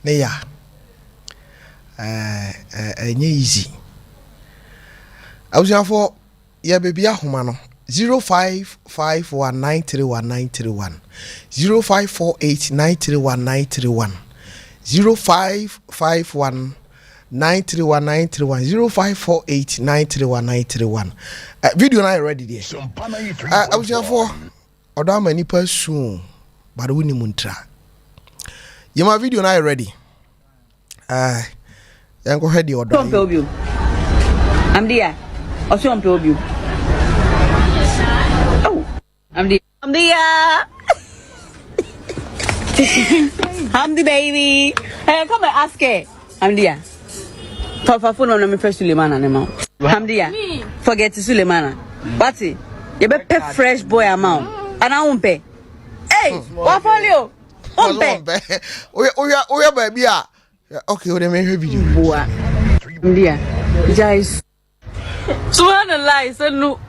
ne ya enye easy awusiafo ya baby ahoma no 0551931931 0548931931 0551 931 video na ready there awusiafo odo ama nipa su but we ni muntra yema video na ready yango head odo I'm there. Also on you. Oh, I'm there. I'm the baby. Hey, come and ask her. I'm there. For phone on me first Suleiman animal. I'm there. Forget Suleiman. What's it? You be pay fresh boy amount. And I won't pay. Hey, what for you? Won't pay. Oh yeah, baby. Okay, what me video. Boy. I'm there. Guys. Subhanallah, so no.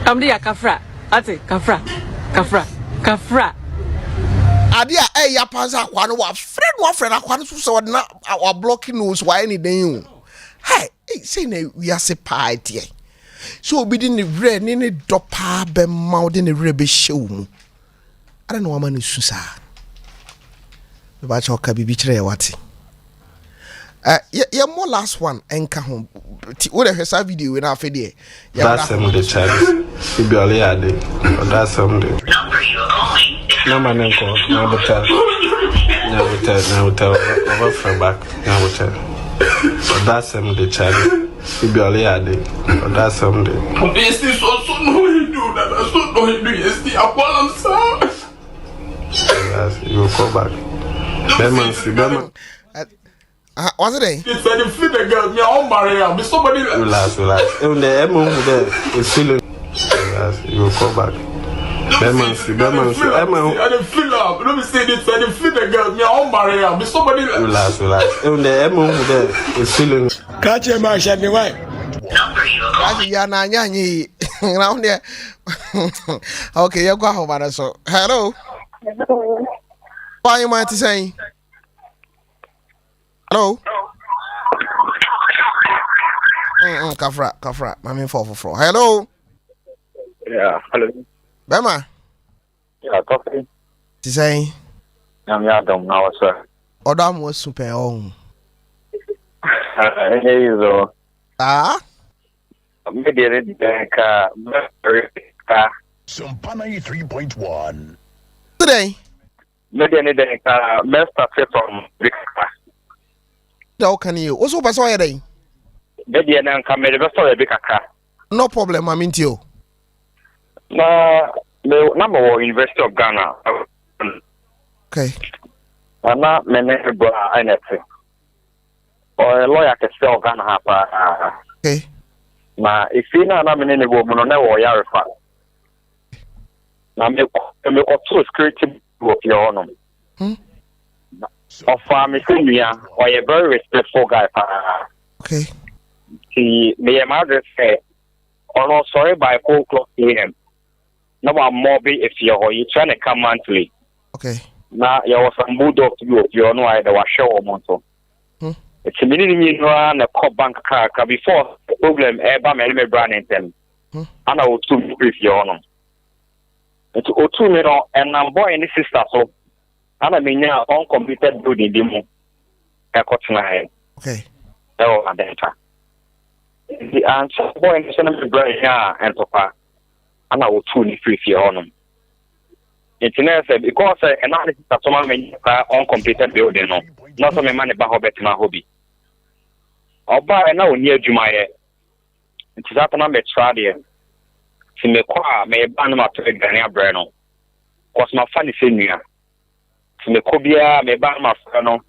I'm there, kafra. Ate, kafra. Adia, ya panza kwa no wa friend akwa no so na wa blocking nose why anything. Hey, say na we are separate. So obi di ne wre ne dopa be ma de ne wre be hyew mu. Ada no ma no susa. Me ba cha oka bibi kire ya wate. Yeah, more last one enka home. What a hesa video we na fe there. That's some the child. He be only had it. That's some the number you're calling. Number nenko, now tell. Now tell. Over from back. Now tell. That's some the child. He be only had it. That's some the. This is also no he do that. I so no he do. Yes, the apple sir. You go back. Beman. What's it? It's a flip girl. Me on barrier. Me somebody. Relax. Even the emo there is feeling. Relax. You will come back. Beman. I don't feel up. Let me say this. I don't flip girl. Me on barrier. Me somebody. Relax. Even the emo there is feeling. Catch him, I shall be white. Around there. Okay, you go home, so. Hello. What you might say? Hello. Kafra. Mami 444. Hello. Yeah, hello. Bema. Yeah, coffee. Ti say? I'm Adam now, sir. Odam was super on. Hey, so. Maybe I didn't Sompa 93.1. Today? Maybe I didn't messed up from Victor. How can you? Also, pass away day. Maybe I didn't come best for a big car. No problem, I'm into you. No, number one, University of Ghana. Okay. I'm not manager, but I know. Or a lawyer can sell Ghana. Okay. Na if you know I'm in the woman, no way I refer. Now, me two security of your honor. Of family, or a very respectful guy. Okay. See, me and mother say, oh no, sorry, by 4 o'clock p.m. No more be if you're trying to come monthly. Okay. Now, you was some bulldog to you, you know, I was show a month. It's a minute you run a cop bank car before the problem ever made me brand in them. And I will too brief your honor. It's 2 minutes and I'm boy and sister so and I mean now uncompleted building demo. I got tonight. Okay. Oh, and then the answer boy and son of the brother here and papa and I will too brief your honor. It's because analysis that someone may uncompleted building no. Not so many money about my hobby. Oba na onye adwuma ye. Nti za na me try there. Ti me kwa me ba na ma to gane abre no. Cause ma fa ni senua. Ti me ko bia me ba na ma fa no.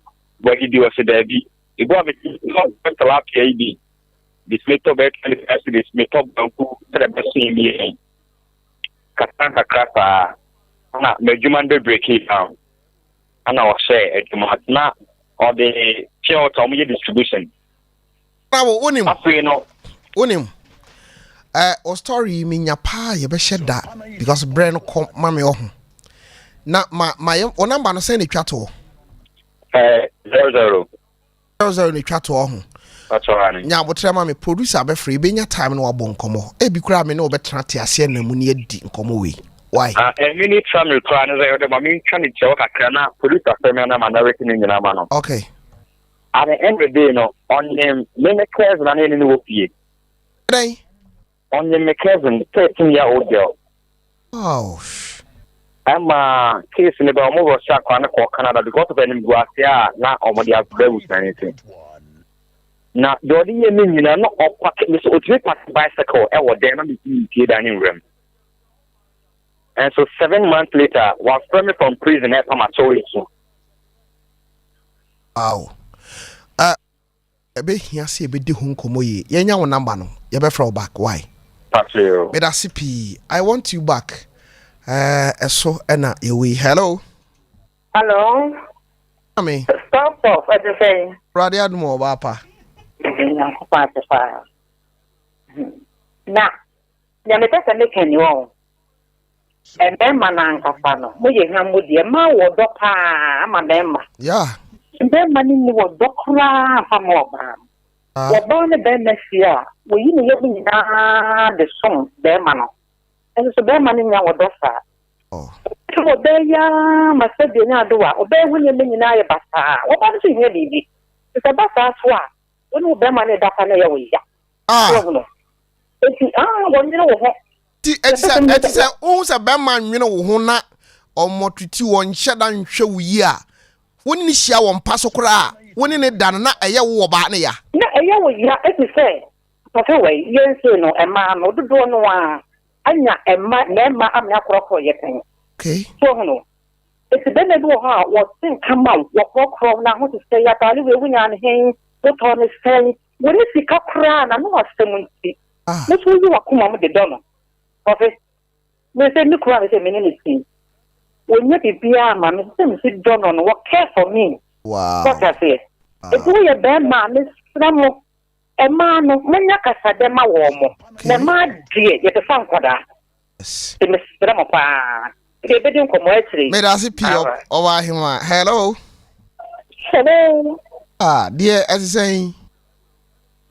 Bo gi di o se da bi. Ibo me no better lap ye bi. This me to be this me to banku tre be sin bi. Katanga krasa. Na me adwuma de break it down. Ana wa share adwuma na or the pure to distribution. Now, Unim. Or story mean ya pa, you be shed that because brain come mammy oh. Now, my number no send it chat. 00. 00 ni twa to ho. That's all right. Nya abotre ma me producer be free be nya time no wabon komo. E bi kura me no betra te ase na mu ne adi nkomo we. Why? A minute from you try no say the mami try ni chewa kakra na producer fe me na ma na working ni na ma no. Okay. At the end of the day no on them me cousin na ni wo pie. Hey. On them cousin 13-year-old girl. Oh. I'm case in the more shot Canada because of any guasia na omo dia brew anything. Na do the mean you know not up packet so to bicycle e wo there na be dining room. And so 7 months later, was free from prison at Pamatori. Wow. Ebe here see ebe di hun komo ye. Yenya wo number no. Ye be fra back. Why? That's you. Meda CP. I want you back. So ena yewe. Hello. Hello. Ami. Stop off. What you say? Brady admo bapa. Na. Ya me pesa me ken yo. Emma na nkafa no. Mo ye hwa mo de ma wo do pa ama bemma. Yeah. Bemma ni wo do kra fa mo ba. Wo ba ne bemma sia. Wo yi ne ye nyina de song bemma no. So bemma ni nya wo do fa. Oh. So be ya ma se de nya do wa. O be hu ne nyina ye basa. Wo ba so hia bibi. Se basa so a. Wo ne bemma ne da fa na ye wo ya. Wo nyina wo ho. Ti etisa unsa be man nwene wo ho na omotuti won hyeda nhwe wo yi a woni ni hia won paso kora woni ne dan na eye wo ba ne ya na eye wo ya etise papa we yense no ema no dodo no a anya ema na ema amya korokoro ye kan okay so no eti be na bi wo ha wo tin kama wo korokoro na ho to say ya tali we wunya ne hen wo to ne say woni sika kora na no asemunti no so yi wa kuma mo de dono. Okay. Me say me kura me say Menim is king. When you be ma me say me sit down on what care for me. Wow. What I say. If we a bad man, me stramo. E ma no menya kasa de ma wo mo. Na ma die ye te fan kwada. Yes. Me stramo pa. E be din komo etri. Me da si pi over him. Hello. Hello. Dear as saying.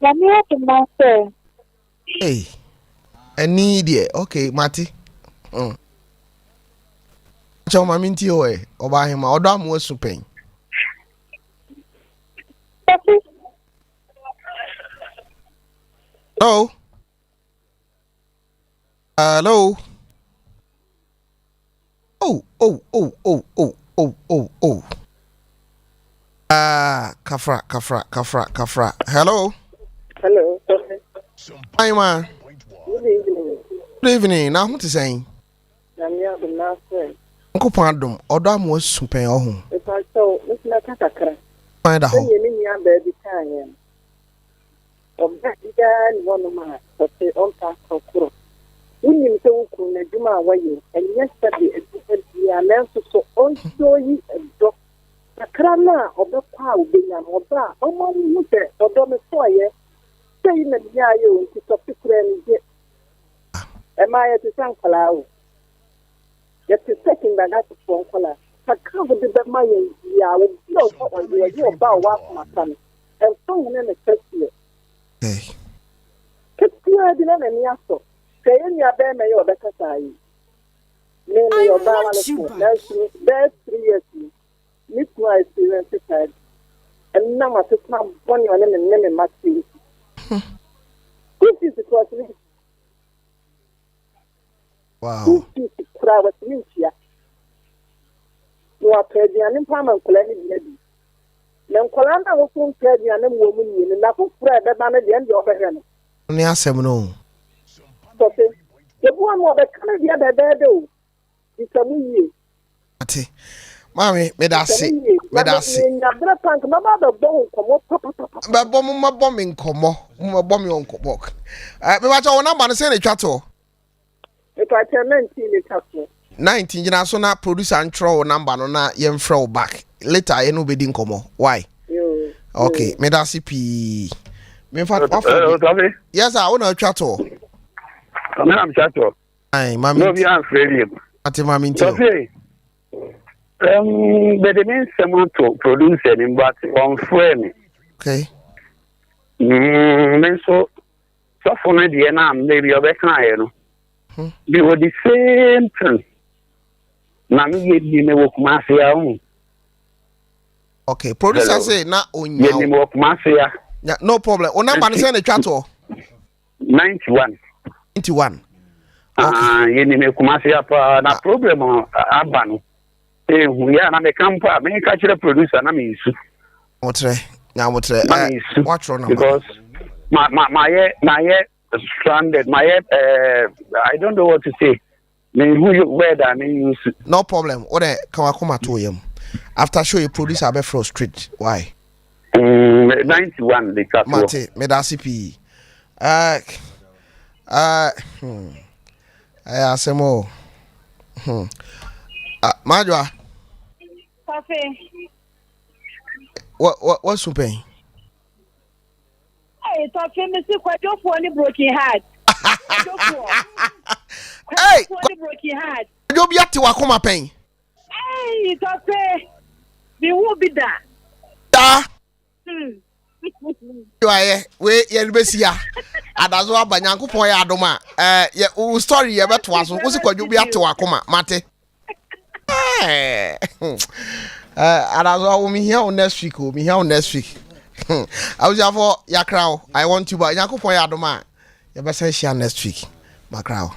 Ya me to ma say. Hey. Any dear, okay, Matty. Chow maminti oe, oba him, oda mo supeng. Hello? Hello? Oh. Kafra. Hello? Hello. Hi, man. Good evening. Now, what is saying? I'm not saying. Uncle Pandum, or Dam was super. Oh, if I saw Miss Nakaka, find a home. You baby time. Of that, one of my, but they all pass for Kuro. When you so cool, Juma way, and yesterday, we are now so also you a dog. A crana of the cow being an oba, or one look at or domicile, saying that you to stop the friend. Am I at the San Palau? Yet the second that that's a phone caller. I covered the money, yeah, with no you about what my son. And so in the first year. Hey. Keep you didn't any answer. Say in your bear may or better side. Name your balance. That's 3 years. Miss my experience said. And now I took my money on them and name my thing. This is the question. Wow. Private Mintia. You are Pedian and Palmer Colony. Then Colanda was soon Pedian and woman in the Fred that man at the end of her hand. Only a seminole. So, the one more that can be other there, though. It's a me. Mammy, Medasi. But bombing como, bombing on Kobok. But what I want to say, Chato. If I tell 19, you know, so now producer and throw number on that yen throw back. Later, I know bidding como. Why? Okay, Medasi P. Yes, I want to Chato. I'm Chato. Aye, Mammy. No, we are afraid. Ati Mammy. But the main someone to produce any but on frame. Okay. So for me, maybe you're better. They were the same thing. Nami ye work mafia. Okay, producer say na onya. Ye work mafia. Yeah, no problem. O number say na twato. 91. 91. Ye ni me kumafia pa na problem aba no. Ya na me kampa me ka kire producer na me isu. Motre. Na motre. Watch number. Because my stranded. I don't know what to say. No problem. What come to him. After show you produce a frustrate. Why? 91 the cut. Mate, medasipi. Asemo. Majwa. Coffee. What's you paying? Hey, talking me see quite your funny broken heart. Hey, broken heart. You be at to akoma pain. Hey, Coffee. We will be there. Da. You are we yebesia. Adazo abanyankopon ya adoma. Ye story ye beto aso. Wo se kwadwo bi ato akoma mate. Adazo wo mi here next week. Me here next week. I was for ya crow. I want you but yankopon ya adoma. Ye be say share next week. My crow.